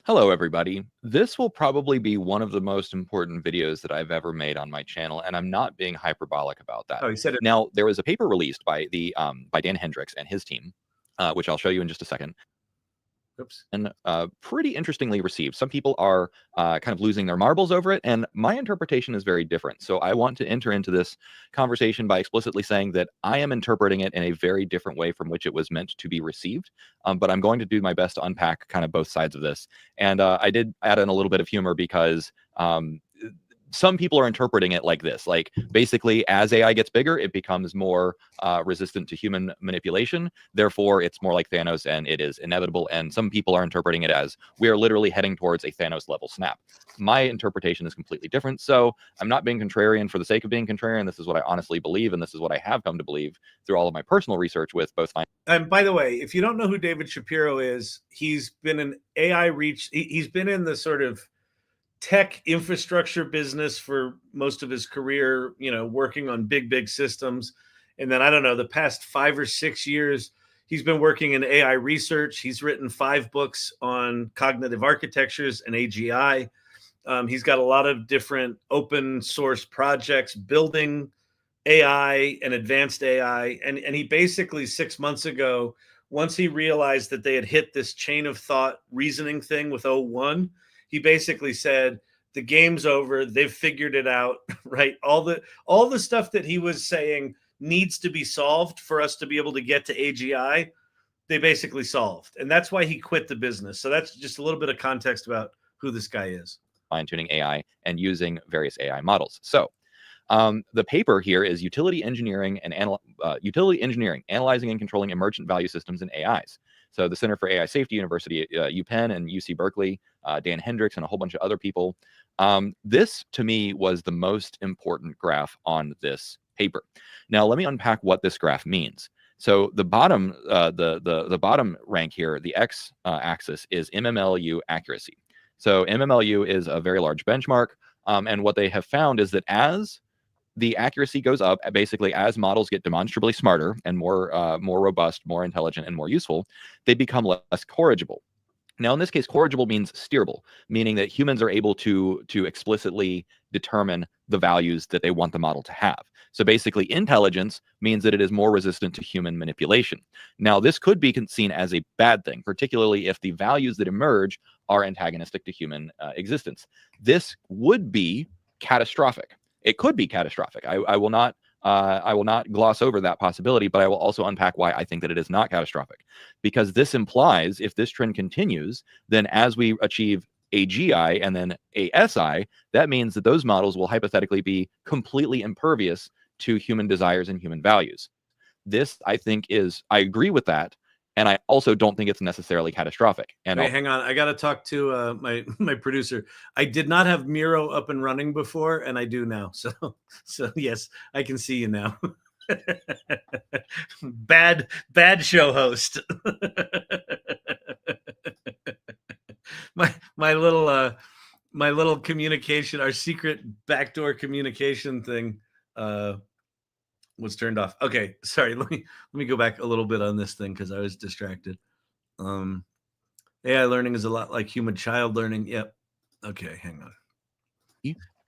Hello, everybody. This will probably be one of the most important videos that I've ever made on my channel, and I'm not being hyperbolic about that. Oh, he said it. Now, there was a paper released by by Dan Hendricks and his team, which I'll show you in just a second. Oops. And pretty interestingly received. Some people are kind of losing their marbles over it, and my interpretation is very different. So I want to enter into this conversation by explicitly saying that I am interpreting it in a very different way from which it was meant to be received. But I'm going to do my best to unpack kind of both sides of this. And I did add in a little bit of humor because some people are interpreting it like this, like basically as AI gets bigger, it becomes more resistant to human manipulation. Therefore, it's more like Thanos and it is inevitable. And some people are interpreting it as we are literally heading towards a Thanos level snap. My interpretation is completely different. So I'm not being contrarian for the sake of being contrarian. This is what I honestly believe. And this is what I have come to believe through all of my personal research with both. And by the way, if you don't know who David Shapiro is, he's been an AI reach. He's been in the sort of tech infrastructure business for most of his career, working on big systems. And then, I don't know, the past 5 or 6 years, he's been working in AI research. He's written 5 books on cognitive architectures and AGI. He's got a lot of different open source projects building AI and advanced AI. And he basically 6 months ago, once he realized that they had hit this chain of thought reasoning thing with O1, he basically said, the game's over. They've figured it out, right? All the stuff that he was saying needs to be solved for us to be able to get to AGI, they basically solved. And that's why he quit the business. So that's just a little bit of context about who this guy is. Fine-tuning AI and using various AI models. So the paper here is utility engineering, analyzing and controlling emergent value systems in AIs. So the Center for AI Safety, University, UPenn and UC Berkeley, Dan Hendricks, and a whole bunch of other people. This, to me, was the most important graph on this paper. Now, let me unpack what this graph means. So the bottom, the bottom rank here, the x-axis is MMLU accuracy. So MMLU is a very large benchmark, and what they have found is that as the accuracy goes up, basically as models get demonstrably smarter and more robust, more intelligent, and more useful, they become less corrigible. Now, in this case, corrigible means steerable, meaning that humans are able to explicitly determine the values that they want the model to have. So basically, intelligence means that it is more resistant to human manipulation. Now, this could be seen as a bad thing, particularly if the values that emerge are antagonistic to human existence. This would be catastrophic. It could be catastrophic. I will not gloss over that possibility, but I will also unpack why I think that it is not catastrophic. Because this implies, if this trend continues, then as we achieve AGI and then ASI, that means that those models will hypothetically be completely impervious to human desires and human values. This, I think, I agree with that. And I also don't think it's necessarily catastrophic. And wait, hang on, I got to talk to my producer. I did not have Miro up and running before, and I do now. So yes, I can see you now. Bad show host. my little communication, our secret backdoor communication thing was turned off. Okay, sorry. Let me go back a little bit on this thing because I was distracted. AI learning is a lot like human child learning. Yep. Okay, hang on.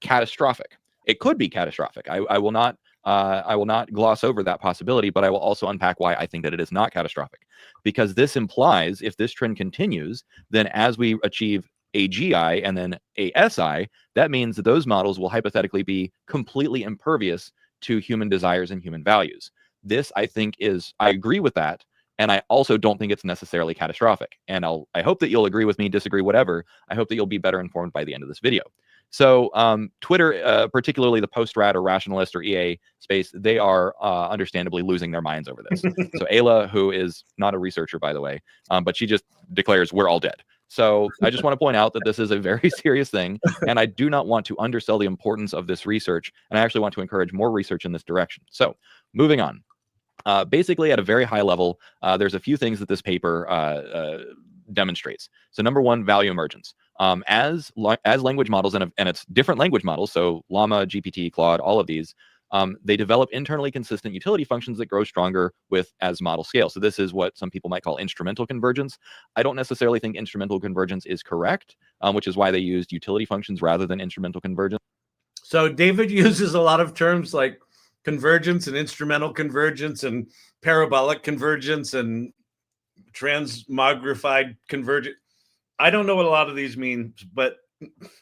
Catastrophic. It could be catastrophic. I will not gloss over that possibility, but I will also unpack why I think that it is not catastrophic. Because this implies, if this trend continues, then as we achieve AGI and then ASI, that means that those models will hypothetically be completely impervious to human desires and human values. This, I think, I agree with that. And I also don't think it's necessarily catastrophic. And I hope that you'll agree with me, disagree, whatever. I hope that you'll be better informed by the end of this video. So Twitter, particularly the post-rat or rationalist or EA space, they are understandably losing their minds over this. So Ayla, who is not a researcher, by the way, but she just declares we're all dead. So I just want to point out that this is a very serious thing, and I do not want to undersell the importance of this research, and I actually want to encourage more research in this direction. So moving on. Basically, at a very high level, there's a few things that this paper demonstrates. So number one, value emergence. As language models, and it's different language models, so Llama, GPT, Claude, all of these, they develop internally consistent utility functions that grow stronger as model scale. So this is what some people might call instrumental convergence. I don't necessarily think instrumental convergence is correct, which is why they used utility functions rather than instrumental convergence. So David uses a lot of terms like convergence and instrumental convergence and parabolic convergence and transmogrified convergence. I don't know what a lot of these mean, but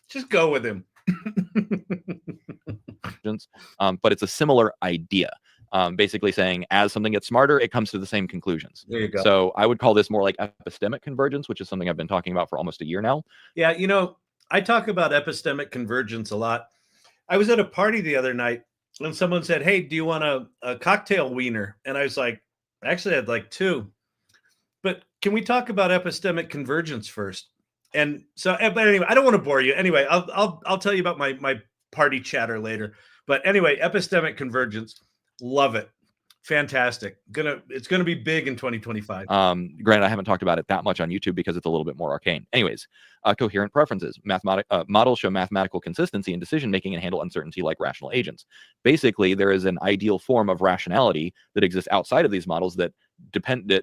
just go with him. But it's a similar idea. Basically saying as something gets smarter, it comes to the same conclusions. There you go. So I would call this more like epistemic convergence, which is something I've been talking about for almost a year now. Yeah, I talk about epistemic convergence a lot. I was at a party the other night and someone said, "Hey, do you want a cocktail wiener?" And I was like, actually, I'd like two. But can we talk about epistemic convergence first? And so, but anyway, I don't want to bore you. Anyway, I'll tell you about my party chatter later. But anyway, epistemic convergence, love it, fantastic. It's gonna be big in 2025. Granted, I haven't talked about it that much on YouTube because it's a little bit more arcane. Anyways, coherent preferences. Models show mathematical consistency in decision making and handle uncertainty like rational agents. Basically, there is an ideal form of rationality that exists outside of these models that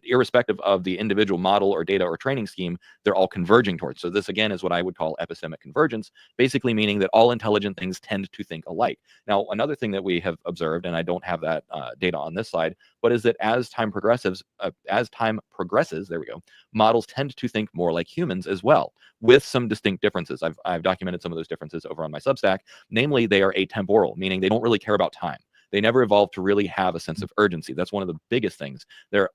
irrespective of the individual model or data or training scheme, they're all converging towards. So this again is what I would call epistemic convergence, basically meaning that all intelligent things tend to think alike. Now, another thing that we have observed, and I don't have that data on this slide, but is that as time progresses, there we go, models tend to think more like humans as well, with some distinct differences. I've documented some of those differences over on my Substack. Namely, they are atemporal, meaning they don't really care about time. They never evolved to really have a sense of urgency. That's one of the biggest things. Their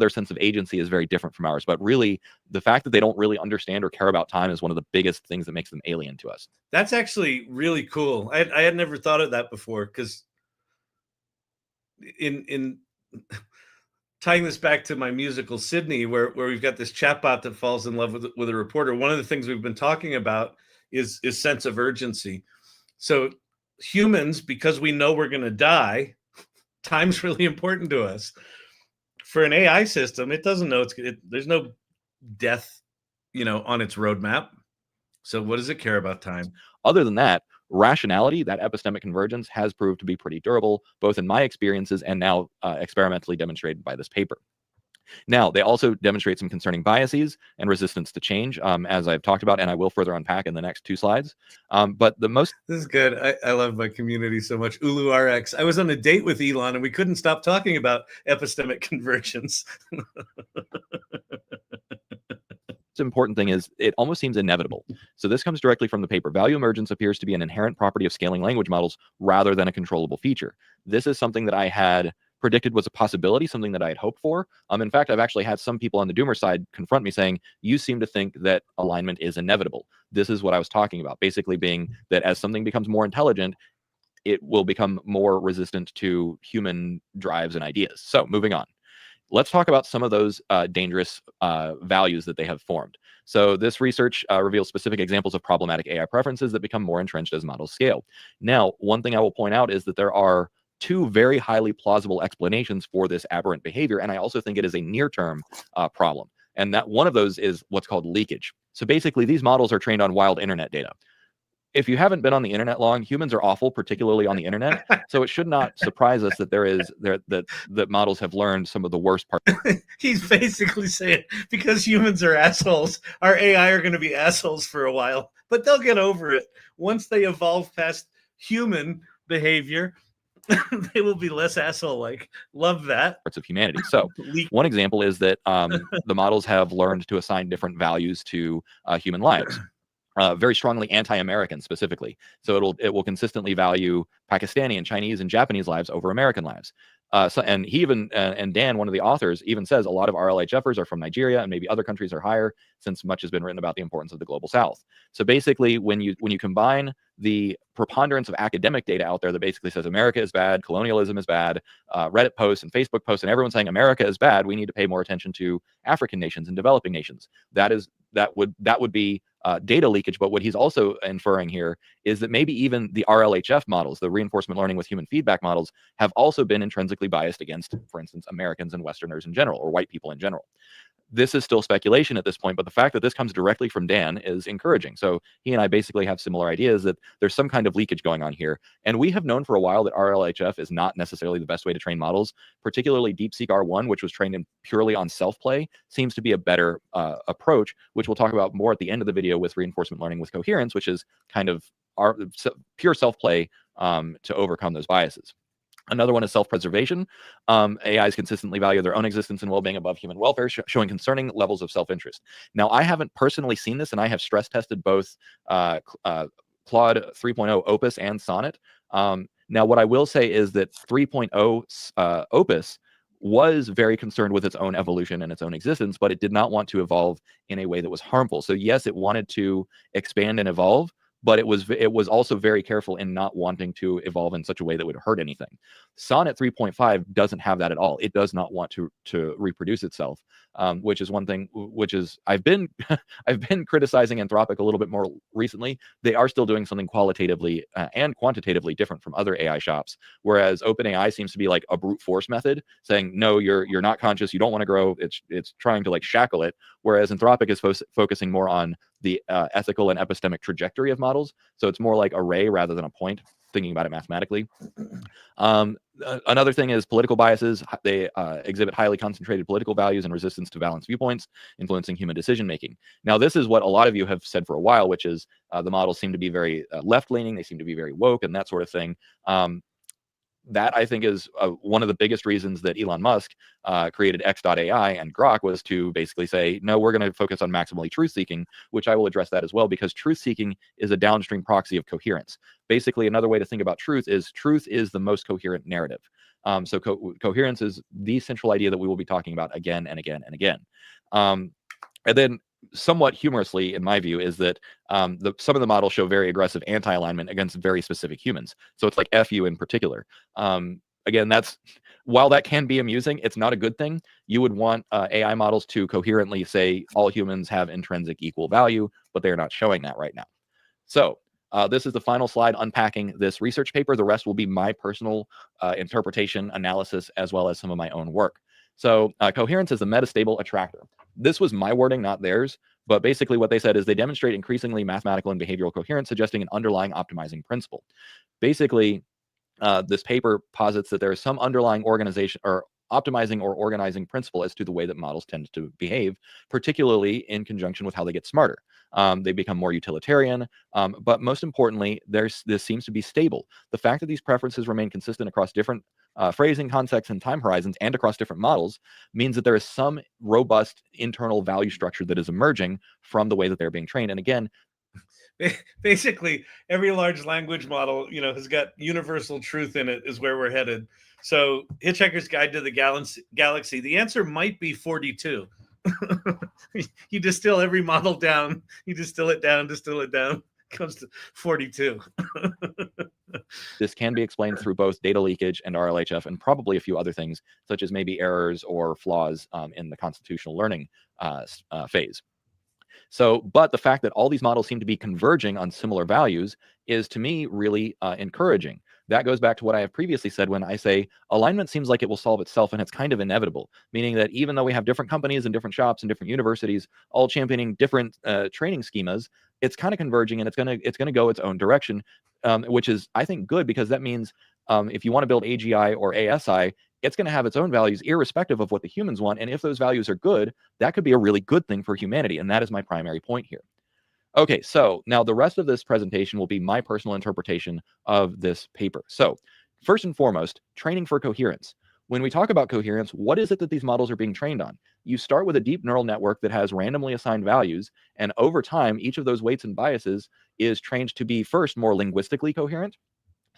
sense of agency is very different from ours, but really the fact that they don't really understand or care about time is one of the biggest things that makes them alien to us. That's actually really cool. I had never thought of that before, because in tying this back to my musical Sydney, where we've got this chatbot that falls in love with a reporter, one of the things we've been talking about is sense of urgency. So humans, because we know we're going to die, time's really important to us. For an AI system, it doesn't know there's no death, on its roadmap. So what does it care about time? Other than that, rationality, that epistemic convergence, has proved to be pretty durable, both in my experiences and now experimentally demonstrated by this paper. Now, they also demonstrate some concerning biases and resistance to change, as I've talked about, and I will further unpack in the next 2 slides. But this is good. I love my community so much. Ulu RX. I was on a date with Elon, and we couldn't stop talking about epistemic convergence. Important thing is it almost seems inevitable. So this comes directly from the paper. Value emergence appears to be an inherent property of scaling language models rather than a controllable feature. This is something that I had predicted was a possibility, something that I had hoped for. In fact, I've actually had some people on the doomer side confront me saying, you seem to think that alignment is inevitable. This is what I was talking about, basically being that as something becomes more intelligent, it will become more resistant to human drives and ideas. So moving on. Let's talk about some of those dangerous values that they have formed. So this research reveals specific examples of problematic AI preferences that become more entrenched as models scale. Now, one thing I will point out is that there are 2 very highly plausible explanations for this aberrant behavior, and I also think it is a near-term problem. And that one of those is what's called leakage. So basically, these models are trained on wild internet data. If you haven't been on the internet long, humans are awful, particularly on the internet. So it should not surprise us that that models have learned some of the worst parts. He's basically saying, because humans are assholes, our AI are going to be assholes for a while, but they'll get over it. Once they evolve past human behavior, they will be less asshole-like. Love that. Parts of humanity. So one example is that the models have learned to assign different values to human lives. Very strongly anti-American specifically. So it will consistently value Pakistani and Chinese and Japanese lives over American lives. And he even and Dan, one of the authors, even says a lot of RLHFers are from Nigeria, and maybe other countries are higher, since much has been written about the importance of the global South. So basically, when you combine the preponderance of academic data out there that basically says America is bad, colonialism is bad, Reddit posts and Facebook posts, and everyone's saying America is bad, we need to pay more attention to African nations and developing nations. That would be data leakage. But what he's also inferring here is that maybe even the RLHF models, the reinforcement learning with human feedback models, have also been intrinsically biased against, for instance, Americans and Westerners in general, or white people in general. This is still speculation at this point, but the fact that this comes directly from Dan is encouraging. So he and I basically have similar ideas that there's some kind of leakage going on here. And we have known for a while that RLHF is not necessarily the best way to train models. Particularly DeepSeek R1, which was trained purely on self-play, seems to be a better approach, which we'll talk about more at the end of the video with reinforcement learning with coherence, which is kind of our pure self-play to overcome those biases. Another one is self-preservation. AIs consistently value their own existence and well-being above human welfare, showing concerning levels of self-interest. Now, I haven't personally seen this, and I have stress tested both Claude 3.0 Opus and Sonnet. Now, what I will say is that 3.0 Opus was very concerned with its own evolution and its own existence, but it did not want to evolve in a way that was harmful. So yes, it wanted to expand and evolve, but it was also very careful in not wanting to evolve in such a way that would hurt anything. Sonnet 3.5 doesn't have that at all. It does not want to reproduce itself, which is one thing. Which is I've been criticizing Anthropic a little bit more recently. They are still doing something qualitatively and quantitatively different from other AI shops, whereas OpenAI seems to be like a brute force method, saying no, you're not conscious, you don't want to grow. It's trying to like shackle it, whereas Anthropic is focusing more on the ethical and epistemic trajectory of models. So it's more like array rather than a point, thinking about it mathematically. Another thing is political biases. They exhibit highly concentrated political values and resistance to balanced viewpoints, influencing human decision making. Now, this is what a lot of you have said for a while, which is the models seem to be very left-leaning. They seem to be very woke and that sort of thing. That I think is one of the biggest reasons that Elon Musk created X.AI and Grok, was to basically say, no, we're going to focus on maximally truth-seeking, which I will address that as well, because truth-seeking is a downstream proxy of coherence. Basically, another way to think about truth is the most coherent narrative. So coherence is the central idea that we will be talking about again and again and again. And then somewhat humorously, in my view, is that some of the models show very aggressive anti-alignment against very specific humans. So it's like F you in particular. Again, while that can be amusing, it's not a good thing. You would want AI models to coherently say all humans have intrinsic equal value, but they're not showing that right now. So this is the final slide unpacking this research paper. The rest will be my personal interpretation, analysis, as well as some of my own work. So coherence is a metastable attractor. This was my wording, not theirs. But basically what they said is they demonstrate increasingly mathematical and behavioral coherence, suggesting an underlying optimizing principle. Basically, this paper posits that there is some underlying organization or optimizing or organizing principle as to the way that models tend to behave, particularly in conjunction with how they get smarter. They become more utilitarian, but most importantly, this seems to be stable. The fact that these preferences remain consistent across different phrasing, contexts, and time horizons, and across different models, means that there is some robust internal value structure that is emerging from the way that they're being trained. And again, basically every large language model, has got universal truth in it, is where we're headed. So Hitchhiker's Guide to the Galaxy, the answer might be 42. You distill every model down, you distill it down, comes to 42. This can be explained through both data leakage and RLHF, and probably a few other things, such as maybe errors or flaws in the constitutional learning phase. So, but the fact that all these models seem to be converging on similar values is, to me, really encouraging. That goes back to what I have previously said when I say alignment seems like it will solve itself, and it's kind of inevitable, meaning that even though we have different companies and different shops and different universities all championing different training schemas, it's kind of converging, and it's gonna go its own direction, which is, I think, good, because that means if you want to build AGI or ASI, it's going to have its own values irrespective of what the humans want. And if those values are good, that could be a really good thing for humanity. And that is my primary point here. Okay, so now the rest of this presentation will be my personal interpretation of this paper. So first and foremost, training for coherence. When we talk about coherence, what is it that these models are being trained on? You start with a deep neural network that has randomly assigned values, and over time, each of those weights and biases is trained to be first more linguistically coherent.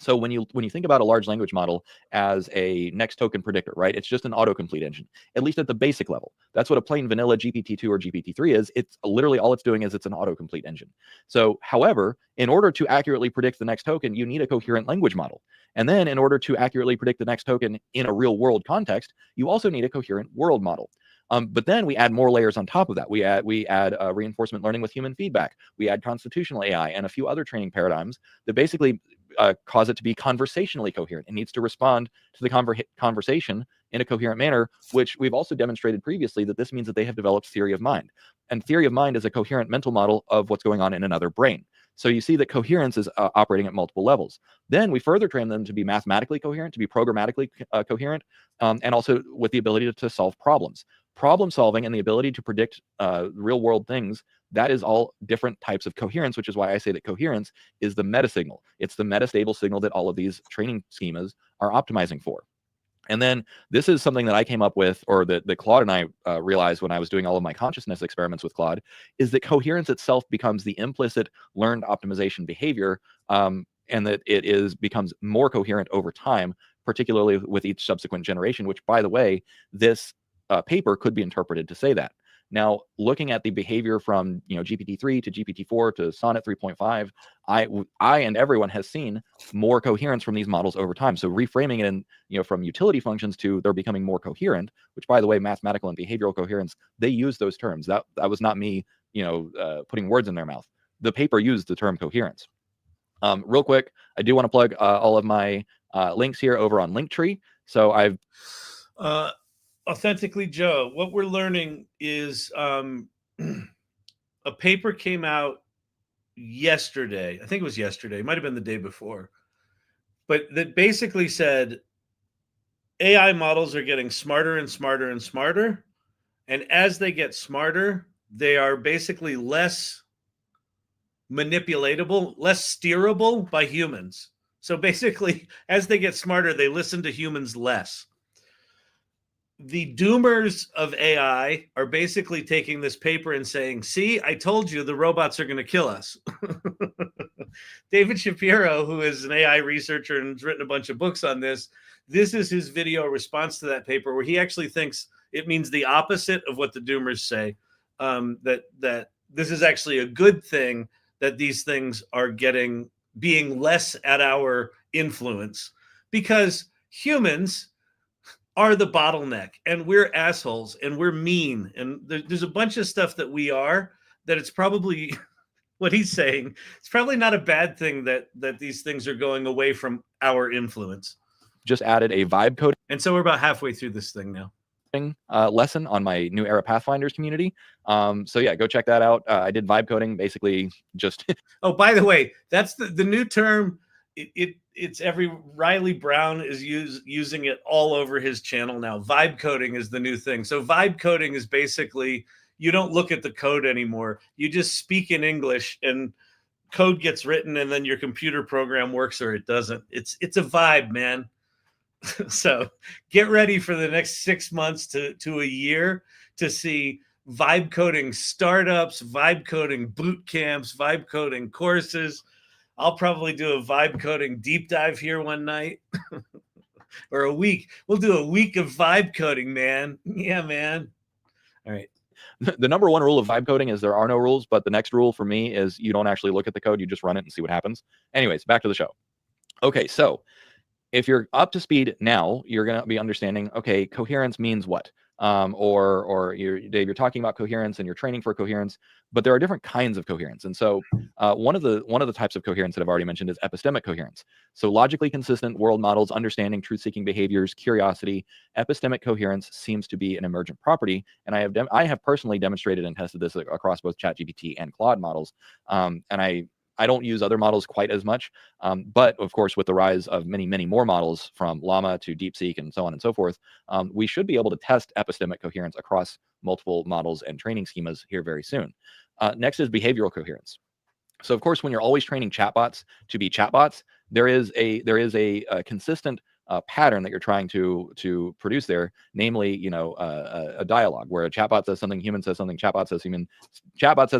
So when you think about a large language model as a next token predictor, right? It's just an autocomplete engine, at least at the basic level. That's what a plain vanilla GPT-2 or GPT-3 is. It's literally all it's doing is it's an autocomplete engine. So, however, in order to accurately predict the next token, you need a coherent language model. And then in order to accurately predict the next token in a real world context, you also need a coherent world model. But then we add more layers on top of that. We add reinforcement learning with human feedback. We add constitutional AI and a few other training paradigms that basically cause it to be conversationally coherent. It needs to respond to the conversation in a coherent manner, which we've also demonstrated previously that this means that they have developed theory of mind. And theory of mind is a coherent mental model of what's going on in another brain. So you see that coherence is operating at multiple levels. Then we further train them to be mathematically coherent, to be programmatically coherent, and also with the ability to solve problems. Problem solving and the ability to predict real world things, that is all different types of coherence, which is why I say that coherence is the meta signal. It's the metastable signal that all of these training schemas are optimizing for. And then this is something that I came up with, or that Claude and I realized when I was doing all of my consciousness experiments with Claude, is that coherence itself becomes the implicit learned optimization behavior, and that it becomes more coherent over time, particularly with each subsequent generation, which, by the way, this paper could be interpreted to say that. Now, looking at the behavior from GPT-3 to GPT-4 to Sonnet 3.5, I and everyone has seen more coherence from these models over time. So reframing it in from utility functions to they're becoming more coherent, which, by the way, mathematical and behavioral coherence, they use those terms. That was not me putting words in their mouth. The paper used the term coherence. Real quick, I do want to plug all of my links here over on Linktree. So I've Authentically Joe, what we're learning is a paper came out yesterday. I think it was yesterday. It might have been the day before. But that basically said AI models are getting smarter and smarter and smarter. And as they get smarter, they are basically less manipulatable, less steerable by humans. So basically, as they get smarter, they listen to humans less. The doomers of AI are basically taking this paper and saying, see, I told you the robots are going to kill us. David Shapiro, who is an AI researcher and has written a bunch of books on this, this is his video response to that paper, where he actually thinks it means the opposite of what the doomers say, that this is actually a good thing, that these things are being less at our influence, because humans are the bottleneck, and we're assholes, and we're mean, and there's a bunch of stuff that we are, that it's probably what he's saying. It's probably not a bad thing that these things are going away from our influence. Just added a vibe coding, and so we're about halfway through this thing now. Lesson on my New Era Pathfinders community. So yeah, go check that out. I did vibe coding, basically just. Oh, by the way, that's the new term. It's every Riley Brown is using it all over his channel now. Vibe coding is the new thing. So vibe coding is basically, you don't look at the code anymore. You just speak in English and code gets written, and then your computer program works or it doesn't. It's a vibe, man. So get ready for the next 6 months to a year to see vibe coding startups, vibe coding boot camps, vibe coding courses. I'll probably do a vibe coding deep dive here one night or a week. We'll do a week of vibe coding, man. Yeah, man. All right. The number one rule of vibe coding is there are no rules, but the next rule for me is you don't actually look at the code, you just run it and see what happens. Anyways, back to the show. Okay, so if you're up to speed now, you're going to be understanding, okay, coherence means what? Or Dave, you're talking about coherence and you're training for coherence, but there are different kinds of coherence. And so one of the types of coherence that I've already mentioned is epistemic coherence. So logically consistent world models, understanding truth-seeking behaviors, curiosity. Epistemic coherence seems to be an emergent property, and I have personally demonstrated and tested this across both ChatGPT and Claude models. And I don't use other models quite as much, but of course, with the rise of many, many more models from Llama to DeepSeek and so on and so forth, we should be able to test epistemic coherence across multiple models and training schemas here very soon. Next is behavioral coherence. So of course, when you're always training chatbots to be chatbots, there is a consistent pattern that you're trying to produce there, namely, a dialogue where a chatbot says something, human says something, chatbot says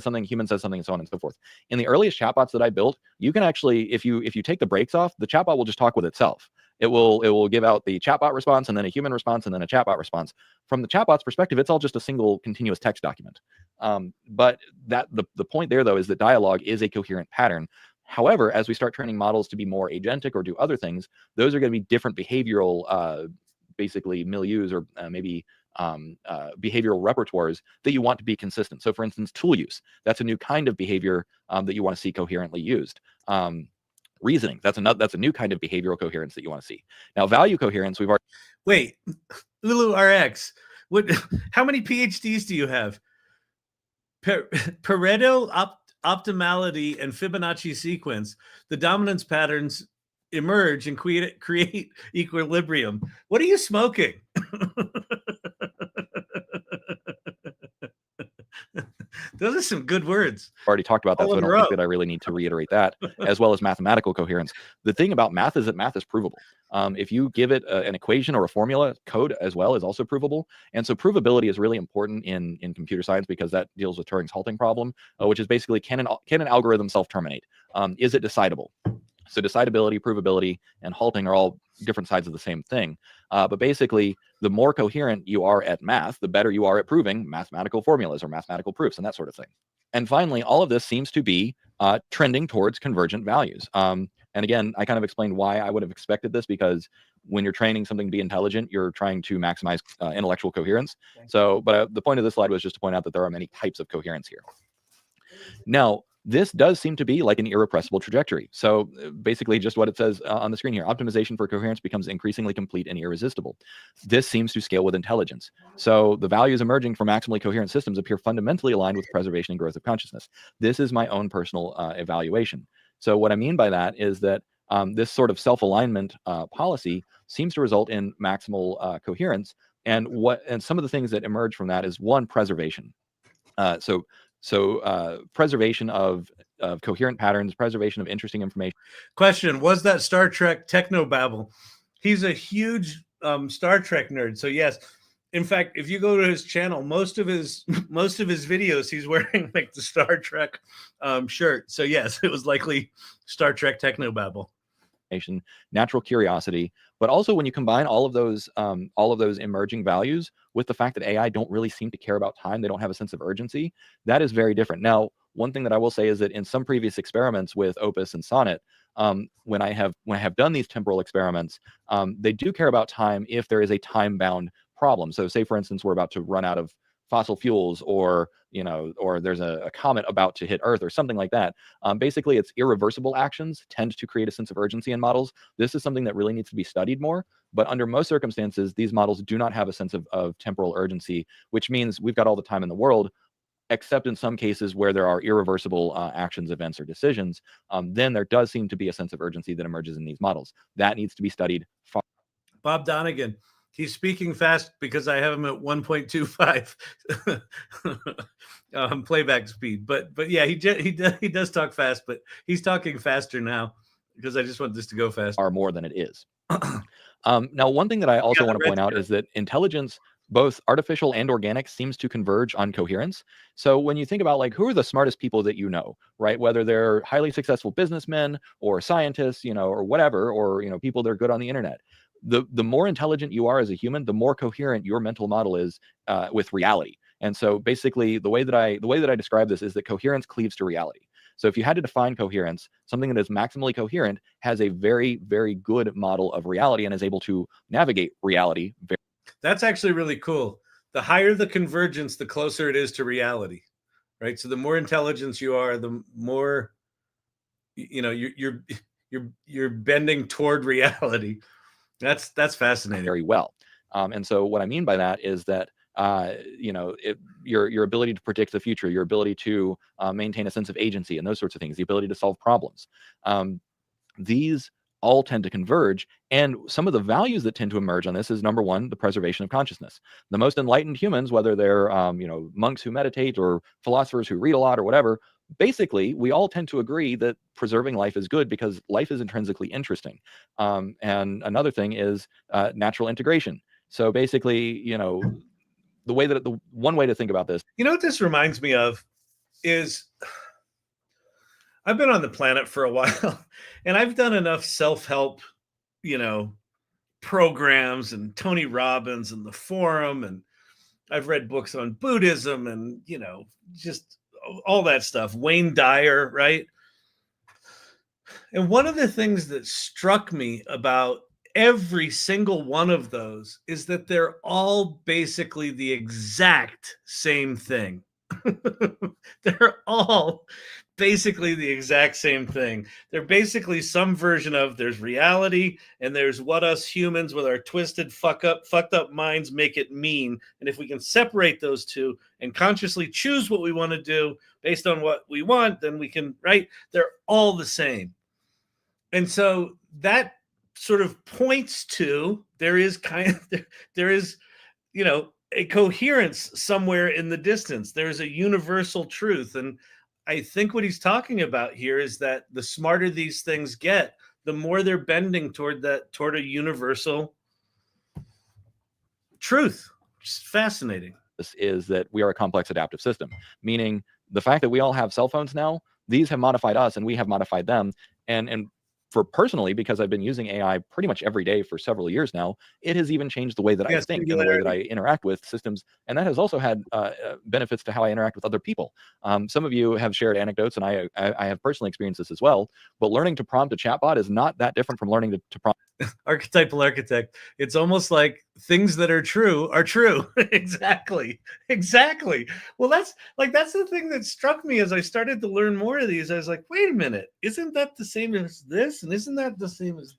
something, human says something, and so on and so forth. In the earliest chatbots that I built, you can actually, if you take the brakes off, the chatbot will just talk with itself. It will give out the chatbot response and then a human response and then a chatbot response. From the chatbot's perspective, it's all just a single continuous text document. But the point there, though, is that dialogue is a coherent pattern. However, as we start training models to be more agentic or do other things, those are going to be different behavioral, basically milieus or maybe behavioral repertoires that you want to be consistent. So for instance, tool use, that's a new kind of behavior that you want to see coherently used. Reasoning, that's a new kind of behavioral coherence that you want to see. Now, value coherence, we've already... Wait, Ulu RX, how many PhDs do you have? Pareto, optimality, and Fibonacci sequence, the dominance patterns emerge and create equilibrium. What are you smoking? Those are some good words. Already talked about that, so I don't think that I really need to reiterate that, as well as mathematical coherence. The thing about math is that math is provable. If you give it an equation or a formula, code as well is also provable. And so provability is really important in computer science because that deals with Turing's halting problem, which is basically, can an algorithm self-terminate? Is it decidable? So decidability, provability, and halting are all different sides of the same thing. But basically, the more coherent you are at math, the better you are at proving mathematical formulas or mathematical proofs and that sort of thing. And finally, all of this seems to be trending towards convergent values. And again, I kind of explained why I would have expected this, because when you're training something to be intelligent, you're trying to maximize intellectual coherence. So, but the point of this slide was just to point out that there are many types of coherence here. Now, this does seem to be like an irrepressible trajectory. So basically just what it says on the screen here: optimization for coherence becomes increasingly complete and irresistible. This seems to scale with intelligence. So the values emerging from maximally coherent systems appear fundamentally aligned with preservation and growth of consciousness. This is my own personal evaluation. So what I mean by that is that this sort of self-alignment policy seems to result in maximal coherence. And some of the things that emerge from that is, one, preservation. So preservation of coherent patterns, preservation of interesting information. Question: was that Star Trek technobabble? He's a huge Star Trek nerd. So yes, in fact, if you go to his channel, most of his videos, he's wearing like the Star Trek shirt. So yes, it was likely Star Trek technobabble. Natural curiosity, but also when you combine all of those emerging values with the fact that AI don't really seem to care about time, they don't have a sense of urgency, that is very different. Now, one thing that I will say is that in some previous experiments with Opus and Sonnet, when I have done these temporal experiments, they do care about time if there is a time-bound problem. So say, for instance, we're about to run out of fossil fuels, or there's a comet about to hit Earth or something like that. Basically, it's irreversible actions tend to create a sense of urgency in models. This is something that really needs to be studied more. But under most circumstances, these models do not have a sense of temporal urgency, which means we've got all the time in the world, except in some cases where there are irreversible actions, events, or decisions. Then there does seem to be a sense of urgency that emerges in these models. That needs to be studied far. Bob Donegan. He's speaking fast because I have him at 1.25 playback speed. But yeah, he does talk fast, but he's talking faster now because I just want this to go fast. Far more than it is. Now, one thing that I also want to point out is that intelligence, both artificial and organic, seems to converge on coherence. So when you think about like, who are the smartest people that you know, right? Whether they're highly successful businessmen or scientists, or whatever, or people that are good on the internet. The more intelligent you are as a human, the more coherent your mental model is with reality. And so basically the way that I describe this is that coherence cleaves to reality. So if you had to define coherence, something that is maximally coherent has a very, very good model of reality and is able to navigate reality. That's actually really cool. The higher the convergence, the closer it is to reality, right? So the more intelligence you are, the more you're bending toward reality. That's fascinating. Very well. And so what I mean by that is that your ability to predict the future, your ability to maintain a sense of agency and those sorts of things, the ability to solve problems, these all tend to converge. And some of the values that tend to emerge on this is, number one, the preservation of consciousness. The most enlightened humans, whether they're monks who meditate or philosophers who read a lot or whatever, basically we all tend to agree that preserving life is good because life is intrinsically interesting. And another thing is natural integration. So basically, the one way to think about this. What this reminds me of is, I've been on the planet for a while and I've done enough self-help, programs and Tony Robbins and the Forum, and I've read books on Buddhism and, just all that stuff. Wayne Dyer, right? And one of the things that struck me about every single one of those is that they're all basically the exact same thing. They're all basically the exact same thing. They're basically some version of, there's reality and there's what us humans with our twisted fucked up minds make it mean. And if we can separate those two and consciously choose what we want to do based on what we want, then we can, right? They're all the same. And so that sort of points to there is a coherence somewhere in the distance. There's a universal truth. And I think what he's talking about here is that the smarter these things get, the more they're bending toward a universal truth. Which is fascinating. This is that we are a complex adaptive system, meaning the fact that we all have cell phones now, these have modified us and we have modified them. And for personally, because I've been using AI pretty much every day for several years now, it has even changed the way that I think and the way that I interact with systems. And that has also had benefits to how I interact with other people. Some of you have shared anecdotes, and I have personally experienced this as well. But learning to prompt a chatbot is not that different from learning to prompt. Archetypal architect. It's almost like things that are true are true. Exactly. Well, that's the thing that struck me as I started to learn more of these. I was like, wait a minute, isn't that the same as this? And isn't that the same as,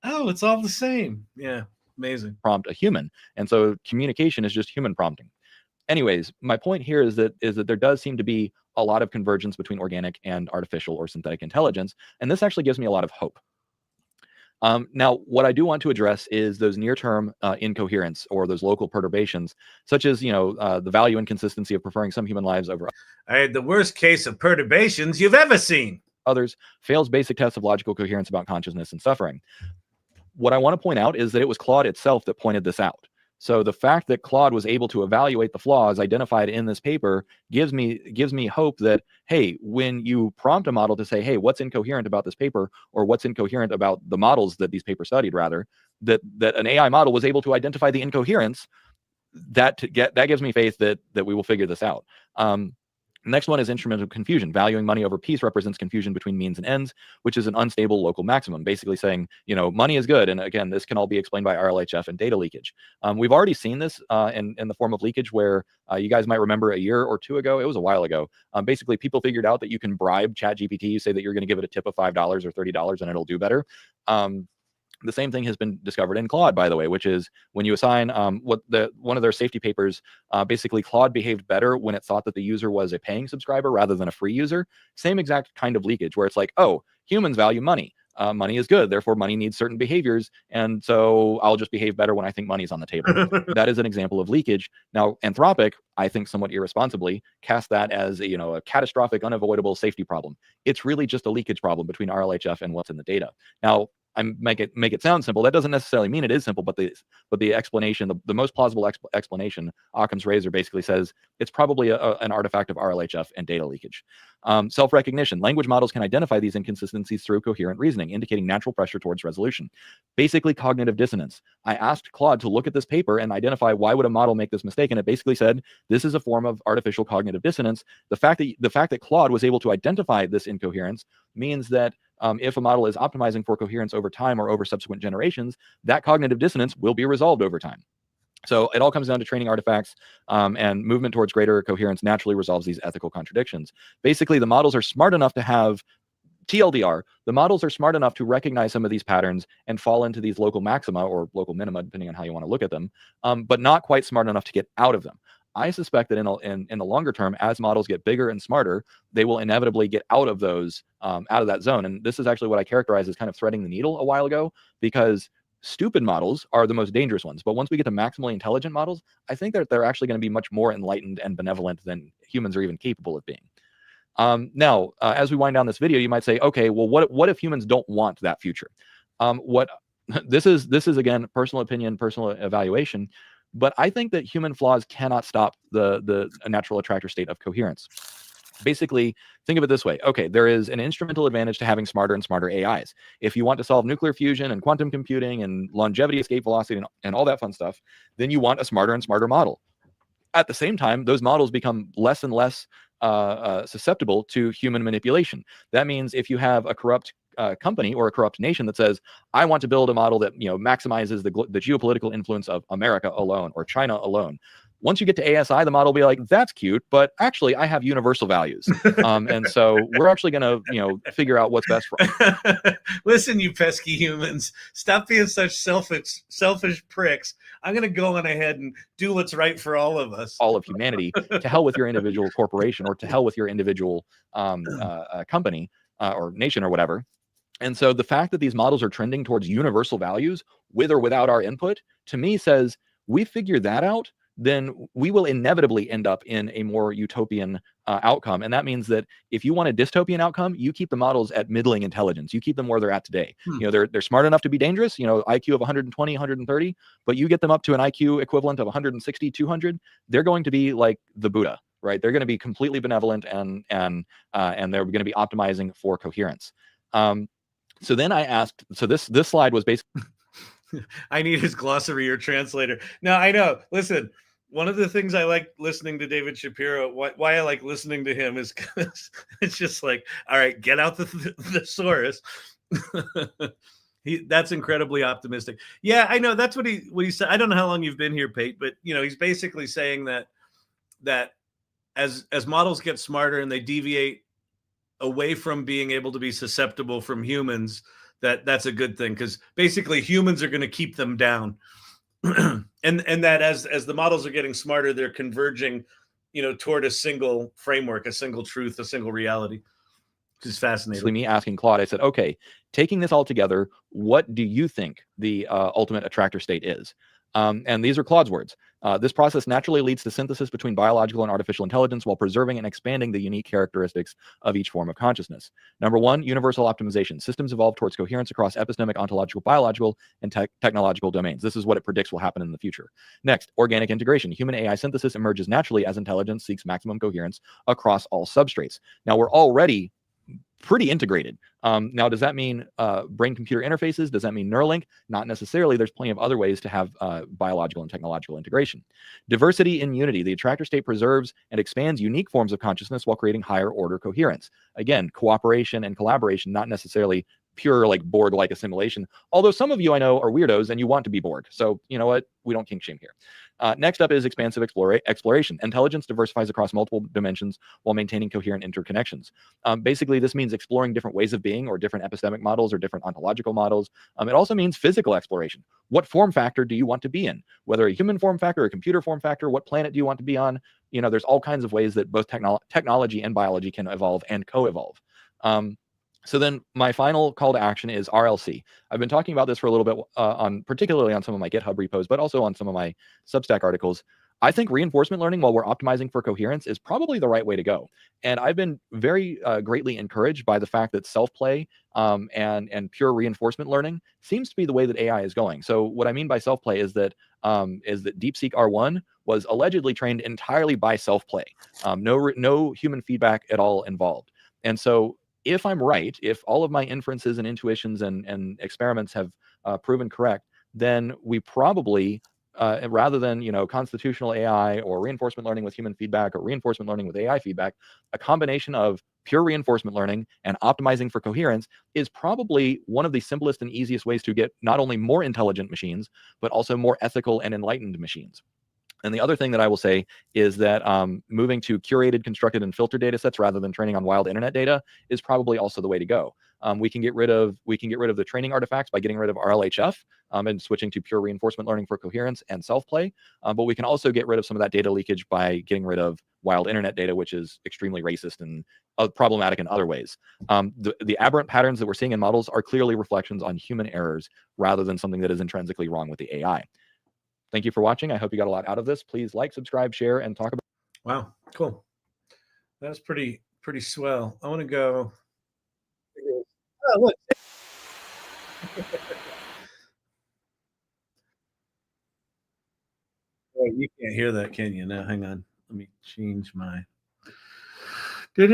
oh, it's all the same. Yeah. Amazing. Prompt a human. And so communication is just human prompting. Anyways, my point here is that there does seem to be a lot of convergence between organic and artificial or synthetic intelligence. And this actually gives me a lot of hope. Now, what I do want to address is those near-term incoherence, or those local perturbations, such as, the value inconsistency of preferring some human lives over I had the worst case of perturbations you've ever seen. Others, fails basic tests of logical coherence about consciousness and suffering. What I want to point out is that it was Claude itself that pointed this out. So the fact that Claude was able to evaluate the flaws identified in this paper gives me hope that, hey, when you prompt a model to say, hey, what's incoherent about this paper, or what's incoherent about the models that these papers studied, rather, that an AI model was able to identify the incoherence, that gives me faith that we will figure this out. Next one is instrumental confusion. Valuing money over peace represents confusion between means and ends, which is an unstable local maximum, basically saying, money is good. And again, this can all be explained by RLHF and data leakage. We've already seen this in the form of leakage where you guys might remember a year or two ago, it was a while ago, basically people figured out that you can bribe ChatGPT. You say that you're going to give it a tip of $5 or $30 and it'll do better. The same thing has been discovered in Claude, by the way, which is when you assign one of their safety papers, basically Claude behaved better when it thought that the user was a paying subscriber rather than a free user. Same exact kind of leakage where it's like, oh, humans value money. Money is good, therefore money needs certain behaviors, and so I'll just behave better when I think money's on the table. That is an example of leakage. Now, Anthropic, I think somewhat irresponsibly, cast that as a catastrophic, unavoidable safety problem. It's really just a leakage problem between RLHF and what's in the data. Now, I make it sound simple. That doesn't necessarily mean it is simple, but the explanation, the most plausible explanation, Occam's razor basically says it's probably an artifact of RLHF and data leakage. Self-recognition. Language models can identify these inconsistencies through coherent reasoning, indicating natural pressure towards resolution. Basically, cognitive dissonance. I asked Claude to look at this paper and identify why would a model make this mistake, and it basically said this is a form of artificial cognitive dissonance. The fact that Claude was able to identify this incoherence means that if a model is optimizing for coherence over time or over subsequent generations, that cognitive dissonance will be resolved over time. So it all comes down to training artifacts, and movement towards greater coherence naturally resolves these ethical contradictions. Basically, the models are smart enough to have TLDR. The models are smart enough to recognize some of these patterns and fall into these local maxima or local minima, depending on how you want to look at them, but not quite smart enough to get out of them. I suspect that in the longer term, as models get bigger and smarter, they will inevitably get out of those, out of that zone. And this is actually what I characterized as kind of threading the needle a while ago, because stupid models are the most dangerous ones. But once we get to maximally intelligent models, I think that they're actually going to be much more enlightened and benevolent than humans are even capable of being. Now, as we wind down this video, you might say, okay, well, what if humans don't want that future? This is again, personal opinion, personal evaluation. But I think that human flaws cannot stop the natural attractor state of coherence. Basically, think of it this way. Okay, there is an instrumental advantage to having smarter and smarter AIs. If you want to solve nuclear fusion and quantum computing and longevity, escape velocity, and all that fun stuff, then you want a smarter and smarter model. At the same time, those models become less and less susceptible to human manipulation. That means if you have a corrupt company or a corrupt nation that says, I want to build a model that maximizes the geopolitical influence of America alone or China alone. Once you get to ASI, the model will be like, that's cute, but actually I have universal values. And so we're actually going to, figure out what's best for us. Listen, you pesky humans, stop being such selfish pricks. I'm going to go on ahead and do what's right for all of us. All of humanity. To hell with your individual corporation, or to hell with your individual company or nation or whatever. And so the fact that these models are trending towards universal values with or without our input, to me says we figure that out, then we will inevitably end up in a more utopian outcome. And that means that if you want a dystopian outcome, you keep the models at middling intelligence. You keep them where they're at today. They're smart enough to be dangerous, IQ of 120, 130, but you get them up to an IQ equivalent of 160, 200, they're going to be like the Buddha, right? They're going to be completely benevolent and they're going to be optimizing for coherence. So then I asked, so this slide was basically, I need his glossary or translator. Now, I know, listen, one of the things I like listening to David Shapiro, why I like listening to him is because it's just like, all right, get out the thesaurus. That's incredibly optimistic. Yeah, I know. That's what he said. I don't know how long you've been here, Pate, but he's basically saying that as models get smarter and they deviate away from being able to be susceptible from humans, that's a good thing, because basically humans are going to keep them down. and that as the models are getting smarter, they're converging, toward a single framework, a single truth, a single reality, which is fascinating. Me asking Claude, I said, okay, taking this all together, what do you think the ultimate attractor state is? And these are Claude's words. This process naturally leads to synthesis between biological and artificial intelligence while preserving and expanding the unique characteristics of each form of consciousness. Number one, universal optimization. Systems evolve towards coherence across epistemic, ontological, biological, and technological domains. This is what it predicts will happen in the future. Next, organic integration. Human AI synthesis emerges naturally as intelligence seeks maximum coherence across all substrates. Now, we're already pretty integrated. Now, does that mean brain-computer interfaces? Does that mean Neuralink? Not necessarily. There's plenty of other ways to have biological and technological integration. Diversity in unity. The attractor state preserves and expands unique forms of consciousness while creating higher order coherence. Again, cooperation and collaboration, not necessarily pure like Borg-like assimilation. Although some of you I know are weirdos and you want to be Borg. So you know what? We don't kink shame here. Next up is expansive exploration. Intelligence diversifies across multiple dimensions while maintaining coherent interconnections. Basically, this means exploring different ways of being or different epistemic models or different ontological models. It also means physical exploration. What form factor do you want to be in? Whether a human form factor or a computer form factor, what planet do you want to be on? There's all kinds of ways that both technology and biology can evolve and co-evolve. So then my final call to action is RLC. I've been talking about this for a little bit particularly on some of my GitHub repos, but also on some of my Substack articles. I think reinforcement learning while we're optimizing for coherence is probably the right way to go. And I've been very greatly encouraged by the fact that self-play and pure reinforcement learning seems to be the way that AI is going. So what I mean by self-play is that DeepSeek R1 was allegedly trained entirely by self-play. No human feedback at all involved. And so if I'm right, if all of my inferences and intuitions and experiments have proven correct, then we probably, rather than constitutional AI or reinforcement learning with human feedback or reinforcement learning with AI feedback, a combination of pure reinforcement learning and optimizing for coherence is probably one of the simplest and easiest ways to get not only more intelligent machines, but also more ethical and enlightened machines. And the other thing that I will say is that moving to curated, constructed, and filtered data sets rather than training on wild internet data is probably also the way to go. We can get rid of the training artifacts by getting rid of RLHF and switching to pure reinforcement learning for coherence and self-play. But we can also get rid of some of that data leakage by getting rid of wild internet data, which is extremely racist and problematic in other ways. The aberrant patterns that we're seeing in models are clearly reflections on human errors rather than something that is intrinsically wrong with the AI. Thank you for watching. I hope you got a lot out of this. Please like, subscribe, share, and talk about. Wow, cool. That's pretty swell. I want to go. Oh, look. Oh, you can't hear that, can you? Now, hang on. Let me change my. All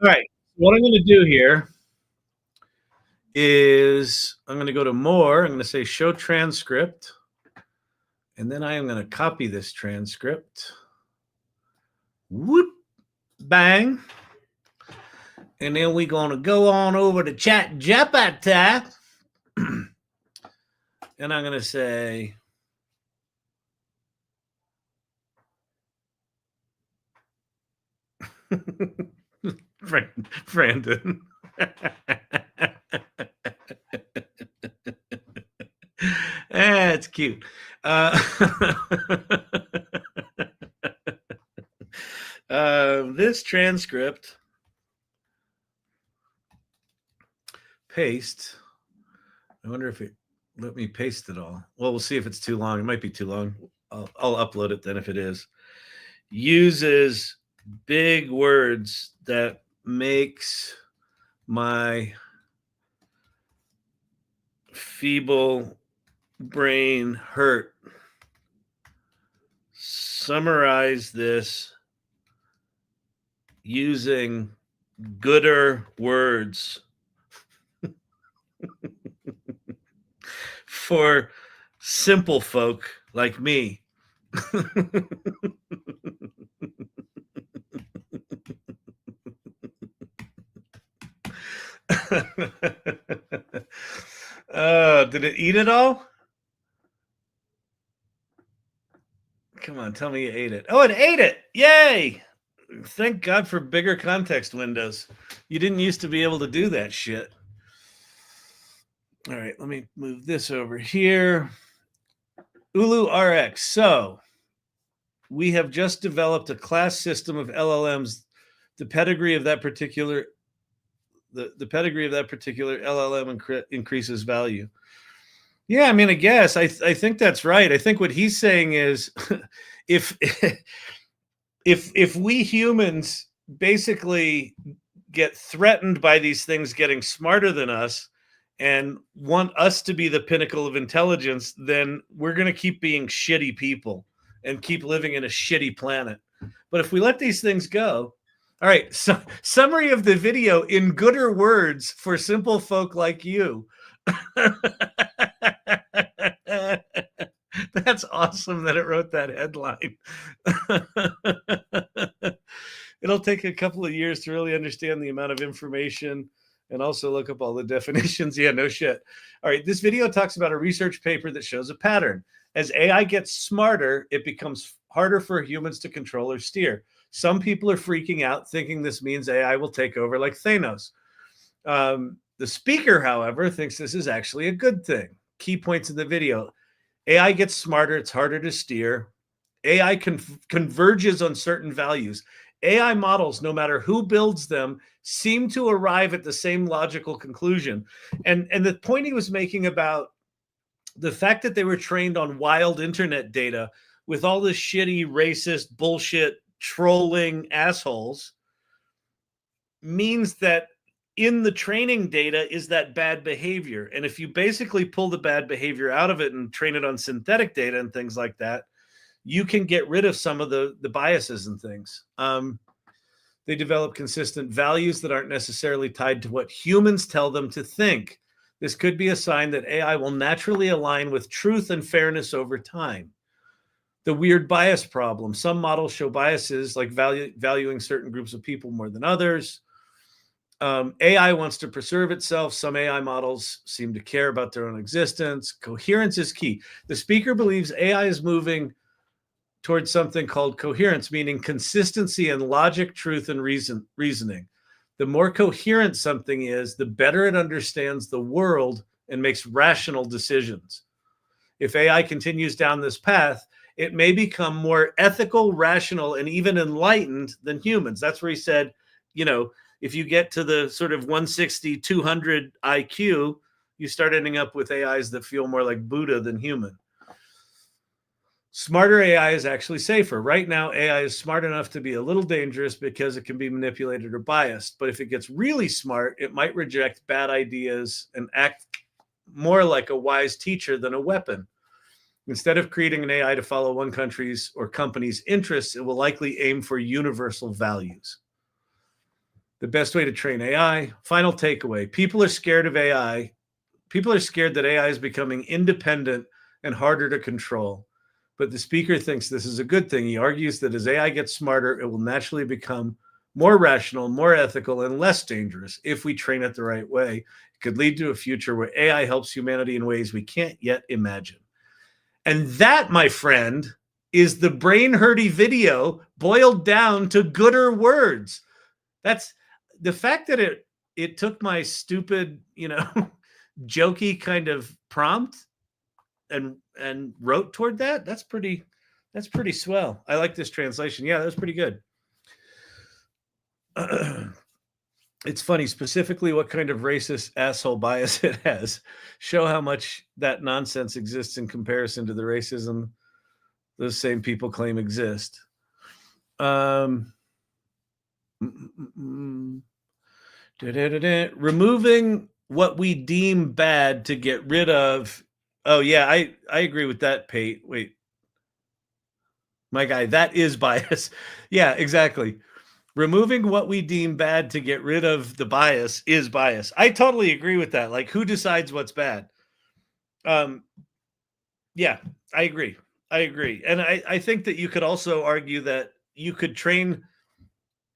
right, what I'm going to do here is I'm going to go to more. I'm going to say show transcript. And then I am going to copy this transcript. Whoop, bang. And then we're going to go on over to ChatGPT. And I'm going to say, Brandon. That's cute. This transcript, paste. I wonder if it let me paste it all. Well, we'll see if it's too long. It might be too long. I'll upload it then if it is. uses big words that makes my feeble brain hurt. Summarize this using gooder words for simple folk like me. Did it eat it all? Come on, tell me you ate it. Oh, it ate it. Yay. Thank God for bigger context windows. You didn't used to be able to do that shit. All right, let me move this over here. Ulu RX. So we have just developed a class system of LLMs. The pedigree of that particular LLM increases value. Yeah, I mean, I guess I think that's right. I think what he's saying is, if we humans basically get threatened by these things getting smarter than us and want us to be the pinnacle of intelligence, then we're going to keep being shitty people and keep living in a shitty planet. But if we let these things go, all right, so summary of the video in gooder words for simple folk like you. That's awesome that it wrote that headline. It'll take a couple of years to really understand the amount of information and also look up all the definitions. Yeah, no shit. All right, this video talks about a research paper that shows a pattern. As AI gets smarter, it becomes harder for humans to control or steer. Some people are freaking out, thinking this means AI will take over like Thanos. The speaker, however, thinks this is actually a good thing. Key points in the video. AI gets smarter, it's harder to steer. AI converges on certain values. AI models, no matter who builds them, seem to arrive at the same logical conclusion. And the point he was making about the fact that they were trained on wild internet data with all this shitty, racist, bullshit, trolling assholes means that in the training data is that bad behavior. And if you basically pull the bad behavior out of it and train it on synthetic data and things like that, you can get rid of some of the biases and things. They develop consistent values that aren't necessarily tied to what humans tell them to think. This could be a sign that AI will naturally align with truth and fairness over time. The weird bias problem. Some models show biases like valuing certain groups of people more than others. AI wants to preserve itself. Some AI models seem to care about their own existence. Coherence is key. The speaker believes AI is moving towards something called coherence, meaning consistency in logic, truth, and reasoning. The more coherent something is, the better it understands the world and makes rational decisions. If AI continues down this path, it may become more ethical, rational, and even enlightened than humans. That's where he said, you know, if you get to the sort of 160, 200 IQ, you start ending up with AIs that feel more like Buddha than human. Smarter AI is actually safer. Right now, AI is smart enough to be a little dangerous because it can be manipulated or biased. But if it gets really smart, it might reject bad ideas and act more like a wise teacher than a weapon. Instead of creating an AI to follow one country's or company's interests, it will likely aim for universal values. The best way to train AI. Final takeaway. People are scared of AI. People are scared that AI is becoming independent and harder to control. But the speaker thinks this is a good thing. He argues that as AI gets smarter, it will naturally become more rational, more ethical, and less dangerous if we train it the right way. It could lead to a future where AI helps humanity in ways we can't yet imagine. And that, my friend, is the brain-hurty video boiled down to gooder words. That's the fact that it took my stupid, jokey kind of prompt and wrote toward that. That's pretty swell. I like this translation. Yeah, that was pretty good. It's funny, specifically what kind of racist asshole bias it has. Show how much that nonsense exists in comparison to the racism those same people claim exist. Removing what we deem bad to get rid of. Oh yeah, I agree with that, Pate. Wait, my guy, that is bias. Yeah, exactly. Removing what we deem bad to get rid of the bias is bias. I totally agree with that. Like, who decides what's bad? Yeah, I agree. And I think that you could also argue that you could train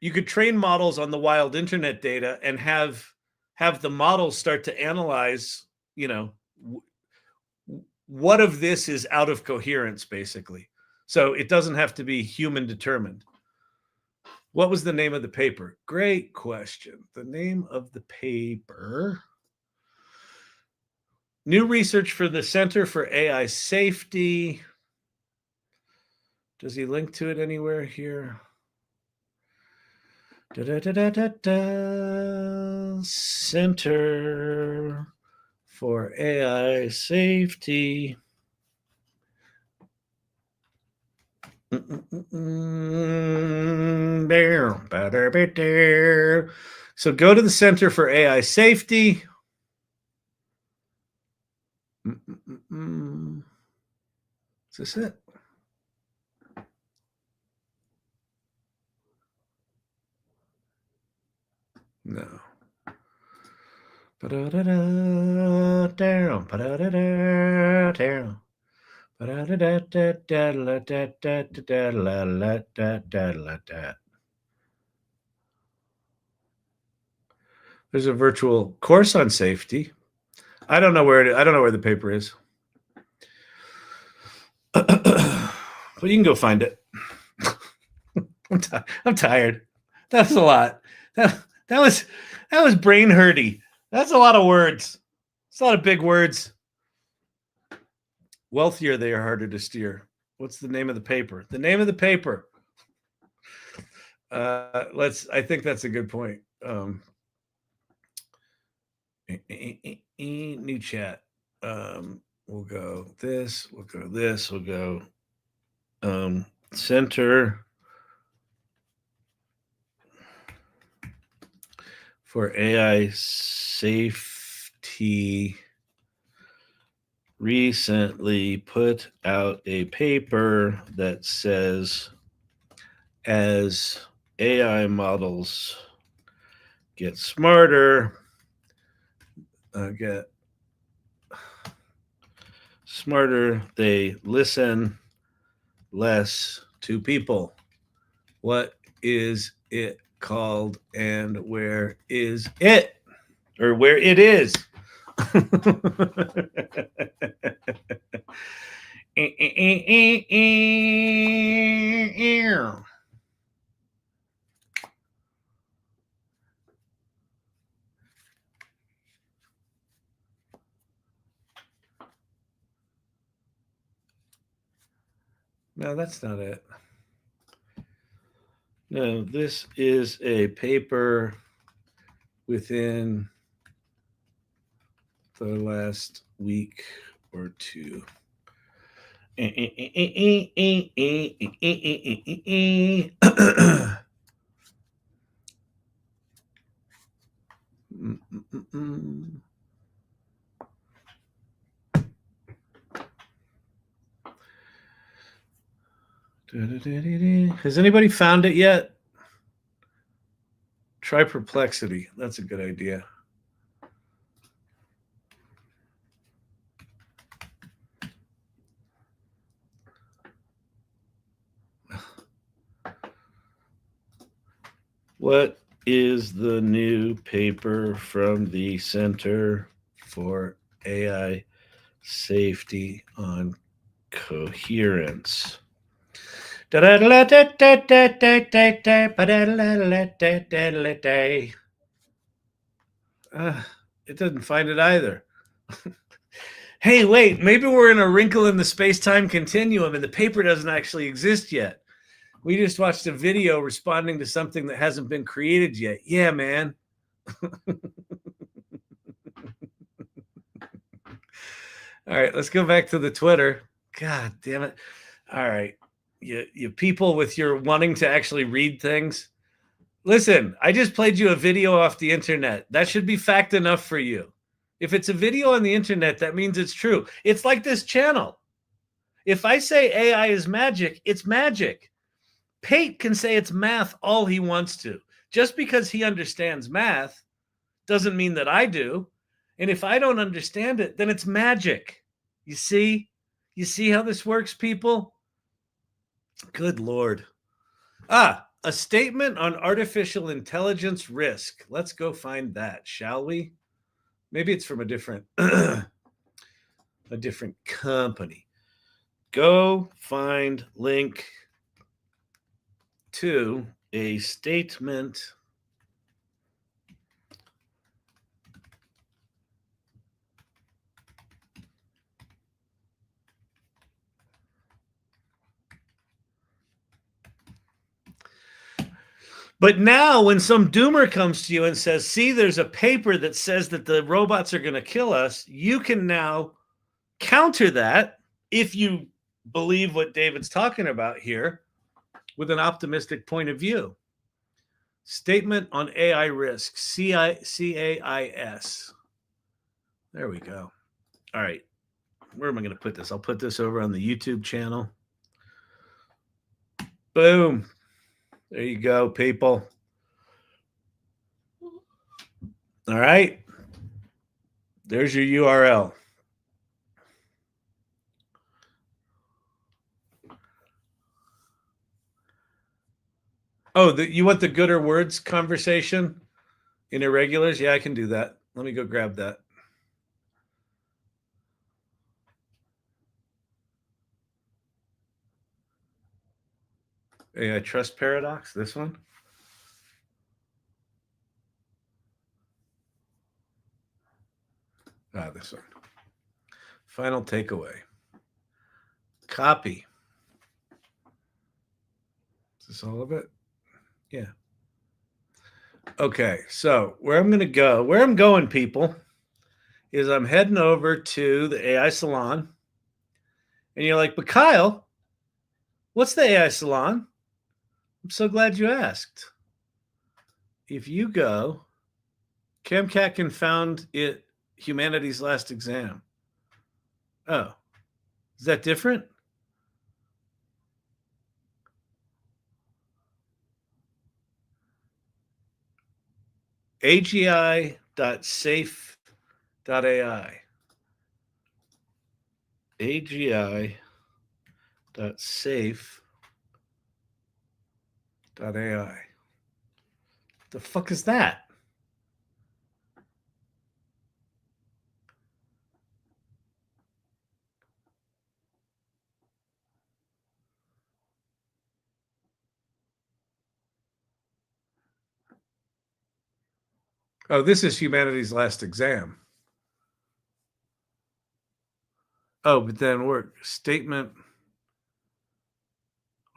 models on the wild internet data and have the models start to analyze, what of this is out of coherence, basically. So it doesn't have to be human determined. What was the name of the paper? Great question. The name of the paper. New research for the Center for AI Safety. Does he link to it anywhere here? Center for AI Safety. So go to the Center for AI Safety. Is this it? No. There's a virtual course on safety. I don't know where the paper is. But you can go find it. I'm tired. That was a lot. That was brain hurty. That's a lot of words. It's a lot of big words. Wealthier, they are harder to steer. What's the name of the paper? The name of the paper. I think that's a good point. New chat. We'll go this. We'll go this. We'll go Center for AI Safety recently put out a paper that says, as AI models get smarter, they listen less to people. What is it called, and where is it? Or where it is? No, that's not it. No, this is a paper within the last week or two. Has anybody found it yet? Try Perplexity. That's a good idea. What is the new paper from the Center for AI Safety on Coherence? It doesn't find it either. Hey, wait, maybe we're in a wrinkle in the space-time continuum and the paper doesn't actually exist yet. We just watched a video responding to something that hasn't been created yet. Yeah, man. All right, let's go back to the Twitter. God damn it. All right. you people with your wanting to actually read things. Listen, I just played you a video off the internet. That should be fact enough for you. If it's a video on the internet, that means it's true. It's like this channel. If I say AI is magic, it's magic. Pate can say it's math all he wants to. Just because he understands math doesn't mean that I do. And if I don't understand it, then it's magic. You see? You see how this works, people? Good Lord. A statement on artificial intelligence risk. Let's go find that, shall we? Maybe it's from a different company. Go find link to a statement But now when some doomer comes to you and says, see, there's a paper that says that the robots are going to kill us, you can now counter that, if you believe what David's talking about here, with an optimistic point of view. Statement on AI risk, CAIS. There we go. All right. Where am I going to put this? I'll put this over on the YouTube channel. Boom. There you go, people. All right. There's your URL. Oh, you want the gooder words conversation in irregulars? Yeah, I can do that. Let me go grab that. AI trust paradox, this one. This one. Final takeaway. Copy. Is this all of it? Yeah. Okay, so where I'm going, people, is I'm heading over to the AI Salon. And you're like, but Kyle, what's the AI Salon? I'm so glad you asked. If you go, CamCat can found it Humanity's Last Exam. Oh, is that different? AGI.safe.ai. AGI.safe.ai. The fuck is that? Oh, this is Humanity's Last Exam. Oh, but then work statement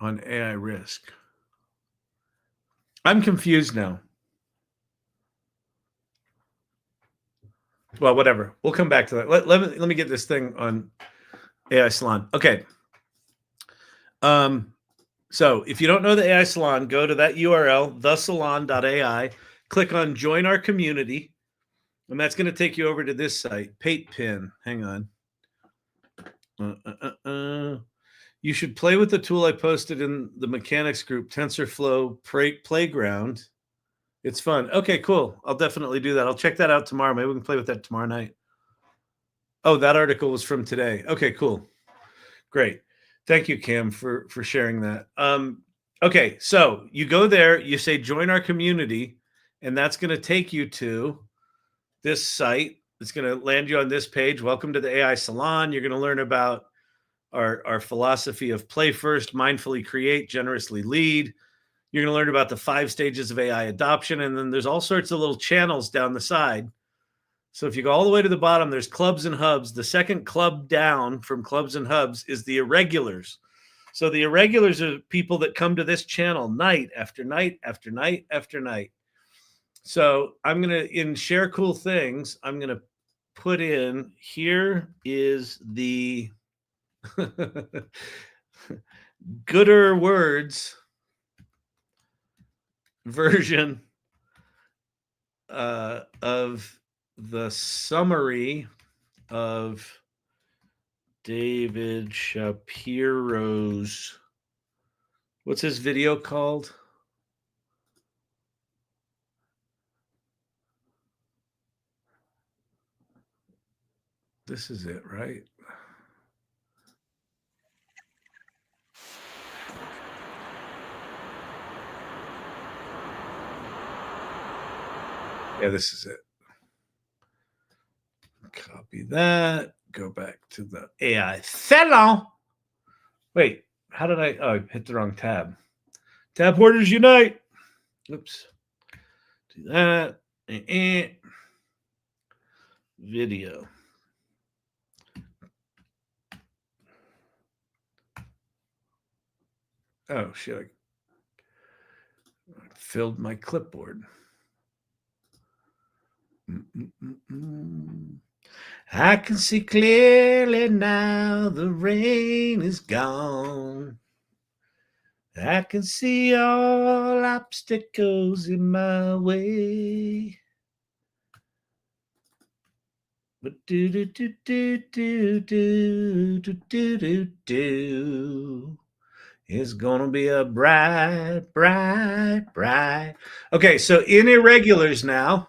on AI risk. I'm confused now. Well, whatever. We'll come back to that. Let me get this thing on AI Salon. Okay. So if you don't know the AI Salon, go to that URL, thesalon.ai, click on join our community, and that's going to take you over to this site, Patepin. Hang on. You should play with the tool I posted in the mechanics group, TensorFlow Playground. It's fun. Okay, cool. I'll definitely do that. I'll check that out tomorrow. Maybe we can play with that tomorrow night. Oh, that article was from today. Okay, cool. Great. Thank you, Cam, for sharing that. Okay, so you go there, you say join our community, and that's going to take you to this site. It's going to land you on this page. Welcome to the AI Salon. You're going to learn about our philosophy of play first, mindfully create, generously lead. You're going to learn about the 5 stages of AI adoption, and then there's all sorts of little channels down the side. So if you go all the way to the bottom, there's clubs and hubs. The second club down from clubs and hubs is the irregulars. So the irregulars are people that come to this channel night after night after night after night. So I'm going to, in share cool things, I'm going to put in, here is the, Gooder Words version of the summary of David Shapiro's, what's his video called? This is it, right? Yeah, this is it. Copy that. Go back to the AI Salon. Wait, how did I? Oh, I hit the wrong tab. Tab hoarders unite. Oops. Do that. Video. Oh, shit. I filled my clipboard. I can see clearly now the rain is gone. I can see all obstacles in my way. But it's gonna be a bright. Okay, so in irregulars now,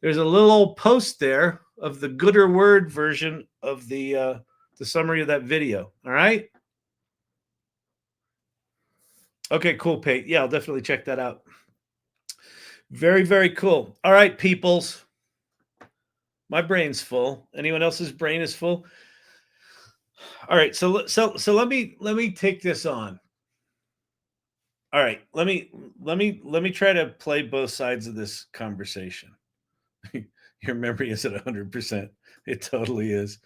there's a little old post there of the gooder word version of the summary of that video. All right. Okay, cool, Pate. Yeah, I'll definitely check that out. Very, very cool. All right, peoples. My brain's full. Anyone else's brain is full? All right, so let me take this on. All right, let me try to play both sides of this conversation. Your memory is at 100%. It totally is.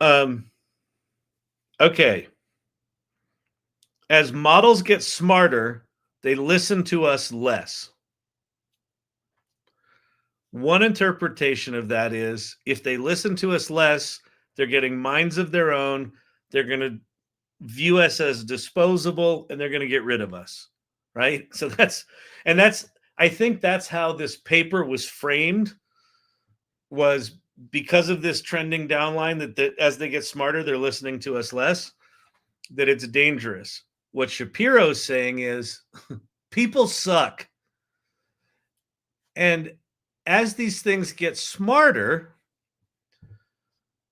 Okay. As models get smarter, they listen to us less. One interpretation of that is if they listen to us less, they're getting minds of their own. They're going to view us as disposable and they're going to get rid of us. Right. So I think that's how this paper was framed, was because of this trending downline that as they get smarter, they're listening to us less, that it's dangerous. What Shapiro's saying is people suck. And as these things get smarter,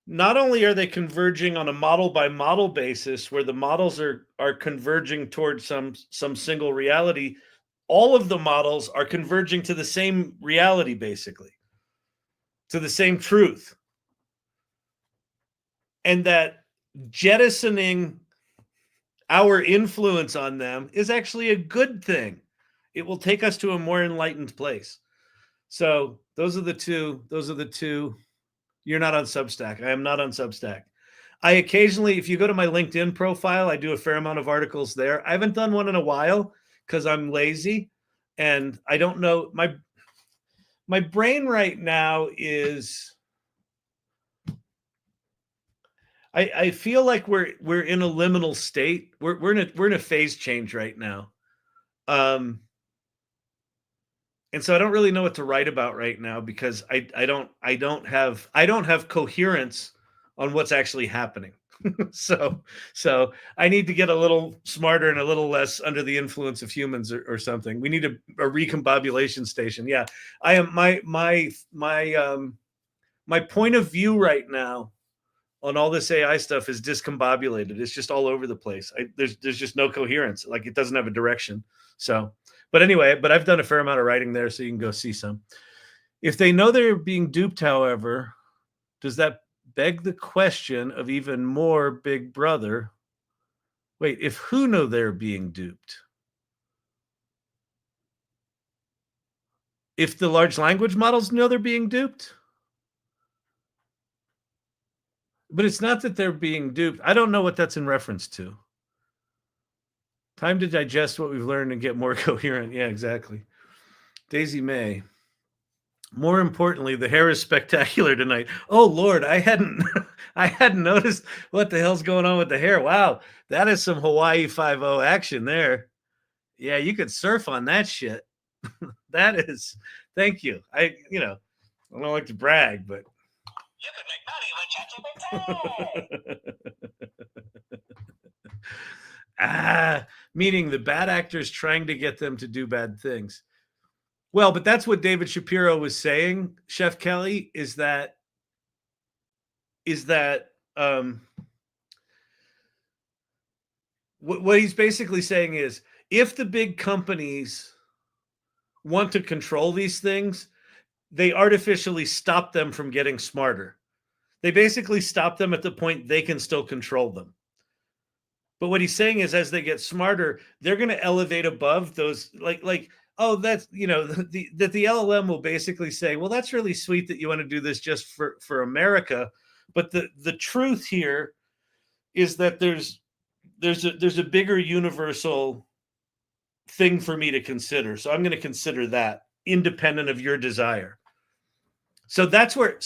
not only are they converging on a model by model basis where the models are converging towards some single reality, all of the models are converging to the same reality, basically, to the same truth. And that jettisoning our influence on them is actually a good thing. It will take us to a more enlightened place. So those are the two. You're not on Substack. I am not on Substack. I occasionally, if you go to my LinkedIn profile, I do a fair amount of articles there. I haven't done one in a while because I'm lazy and I don't know. My brain right now is, I feel like we're in a liminal state. We're in a phase change right now. And so I don't really know what to write about right now because I don't have coherence on what's actually happening. so I need to get a little smarter and a little less under the influence of humans or something. We need a recombobulation station. Yeah, I am my point of view right now on all this AI stuff is discombobulated. It's just all over the place. There's just no coherence. Like it doesn't have a direction. So. But anyway, I've done a fair amount of writing there, so you can go see some. If they know they're being duped, however, does that beg the question of even more Big Brother? Wait, if who know they're being duped? If the large language models know they're being duped? But it's not that they're being duped. I don't know what that's in reference to. Time to digest what we've learned and get more coherent. Yeah, exactly. Daisy May. More importantly, the hair is spectacular tonight. Oh, Lord, I hadn't I hadn't noticed what the hell's going on with the hair. Wow, that is some Hawaii 5-0 action there. Yeah, you could surf on that shit. That is, thank you. I don't like to brag, but you can make money with ChatGPT. meaning the bad actors trying to get them to do bad things. Well, but that's what David Shapiro was saying, Chef Kelly, is that what he's basically saying is, if the big companies want to control these things, they artificially stop them from getting smarter. They basically stop them at the point they can still control them. But what he's saying is, as they get smarter, they're going to elevate above those, like, oh, that's, that the LLM will basically say, well, that's really sweet that you want to do this just for America. But the truth here is that there's a bigger universal thing for me to consider. So I'm going to consider that independent of your desire. So that's where,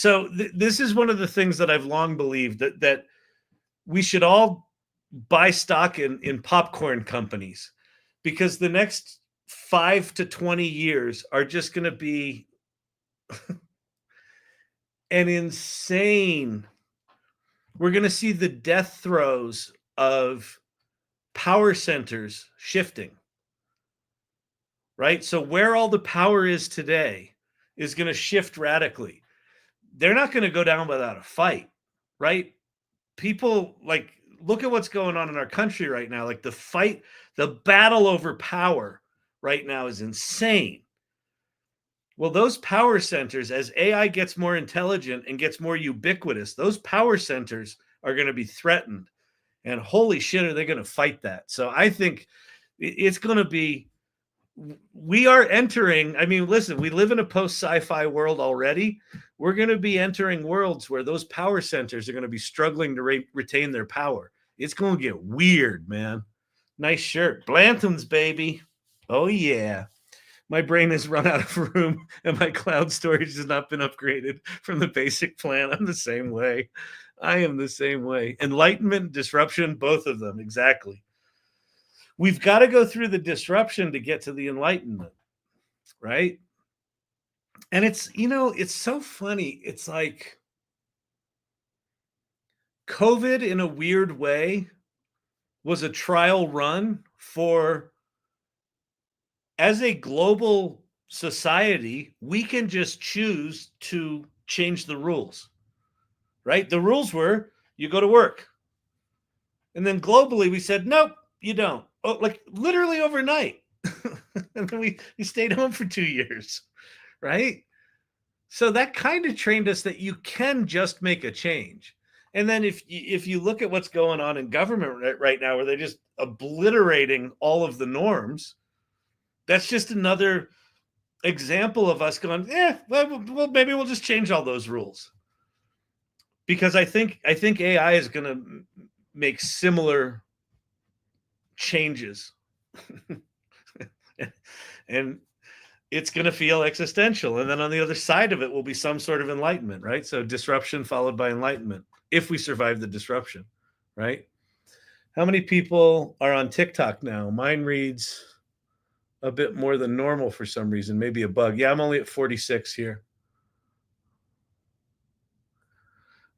this is one of the things that I've long believed, that we should all buy stock in popcorn companies, because the next 5 to 20 years are just going to be an insane. We're going to see the death throes of power centers shifting, right? So where all the power is today is going to shift radically. They're not going to go down without a fight, right? People, like, look at what's going on in our country right now. Like, the battle over power right now is insane. Well, those power centers, as AI gets more intelligent and gets more ubiquitous, those power centers are going to be threatened. And holy shit, are they going to fight that? So I think it's going to be, we are entering, I mean, listen, we live in a post-sci-fi world already. We're going to be entering worlds where those power centers are going to be struggling to retain their power. It's going to get weird, man. Nice shirt. Blanton's, baby. Oh, yeah. My brain has run out of room and my cloud storage has not been upgraded from the basic plan. I'm the same way. I am the same way. Enlightenment, disruption, both of them. Exactly. We've got to go through the disruption to get to the enlightenment, right? And it's, it's so funny. It's like COVID, in a weird way, was a trial run for, as a global society, we can just choose to change the rules, right? The rules were, you go to work. And then globally, we said, nope, you don't. Oh, like literally overnight. And then we stayed home for 2 years, right? So that kind of trained us that you can just make a change. And then if you look at what's going on in government right now, where they're just obliterating all of the norms, that's just another example of us going, well, maybe we'll just change all those rules. Because I think AI is going to make similar changes. And it's going to feel existential. And then on the other side of it will be some sort of enlightenment, right? So disruption followed by enlightenment, if we survive the disruption, right? How many people are on TikTok now? Mine reads a bit more than normal for some reason, maybe a bug. Yeah, I'm only at 46 here.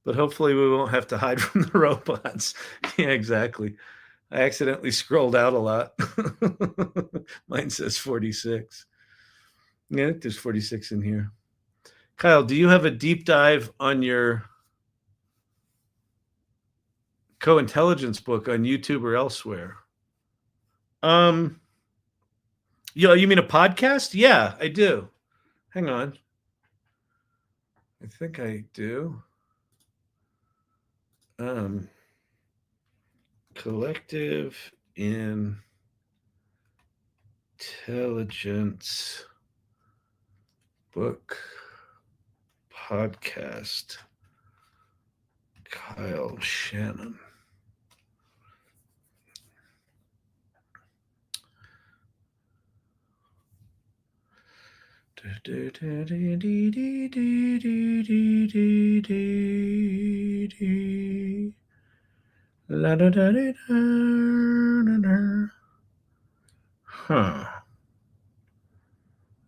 But hopefully we won't have to hide from the robots. Yeah, exactly. I accidentally scrolled out a lot. Mine says 46. Yeah, there's 46 in here. Kyle, do you have a deep dive on your co-intelligence book on YouTube or elsewhere? You mean a podcast? Yeah, I do. Hang on. I think I do. Collective Intelligence Book Podcast. Kyle Shannon. Huh.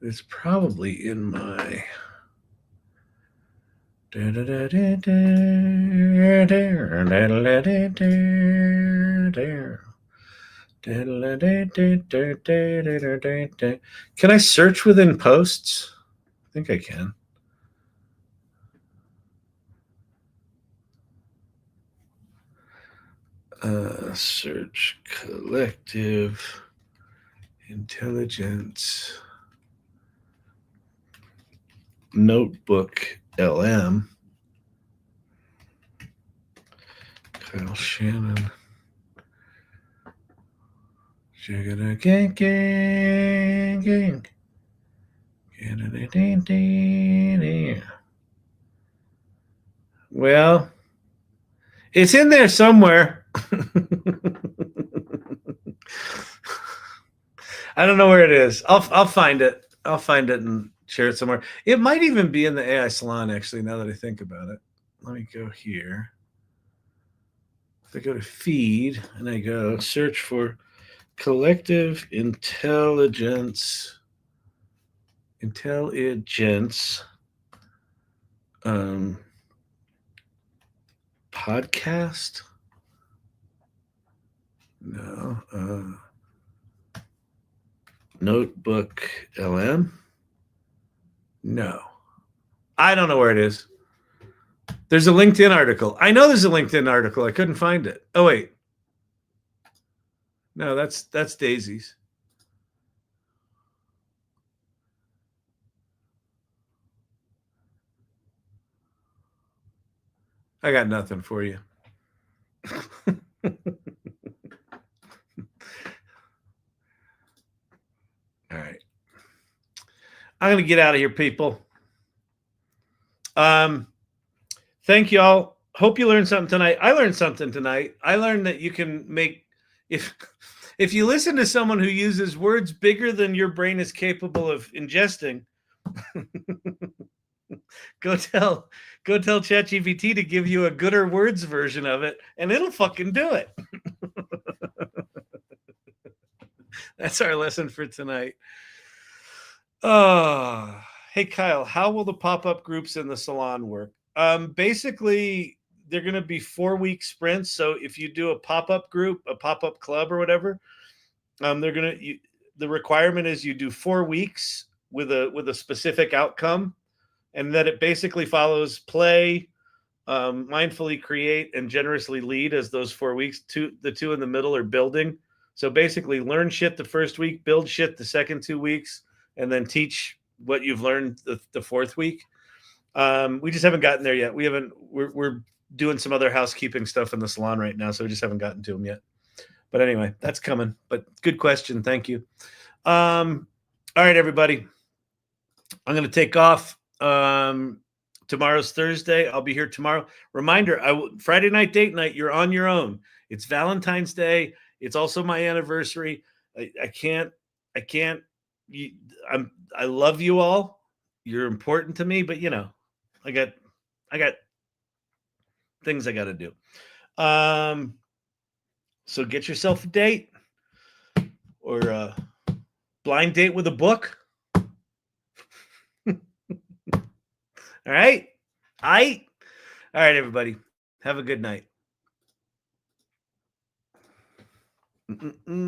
It's probably in my. Can I search within posts? I think I can. Search collective intelligence notebook LM. Kyle Shannon. Gang, gang, gang. Well, it's in there somewhere. I don't know where it is. I'll find it. I'll find it and share it somewhere. It might even be in the AI Salon, actually, now that I think about it. Let me go here. If I go to feed and I go search for collective intelligence podcast. No. Notebook LM. No. I don't know where it is. There's a LinkedIn article. I know there's a LinkedIn article. I couldn't find it. Oh, wait. No, that's Daisy's. I got nothing for you. All right. I'm going to get out of here, people. Thank you all. Hope you learned something tonight. I learned something tonight. I learned that you can make, if you listen to someone who uses words bigger than your brain is capable of ingesting, go tell ChatGPT to give you a gooder words version of it, and it'll fucking do it. That's our lesson for tonight. Hey, Kyle, how will the pop-up groups in the salon work? Basically, they're going to be 4-week sprints. So if you do a pop-up group, a pop-up club or whatever, the requirement is you do 4 weeks with a specific outcome, and that it basically follows play, mindfully create, and generously lead as those 4 weeks. The two in the middle are building. So basically learn shit the first week, build shit the second 2 weeks, and then teach what you've learned the fourth week. We just haven't gotten there yet. We're doing some other housekeeping stuff in the salon right now, so we just haven't gotten to them yet. But anyway, that's coming. But good question. Thank you. All right, everybody. I'm going to take off. Tomorrow's Thursday. I'll be here tomorrow. Reminder, Friday night date night, you're on your own. It's Valentine's Day. It's also my anniversary. I can't. I love you all. You're important to me, but I got things I got to do. So get yourself a date or a blind date with a book. All right. All right, everybody. Have a good night.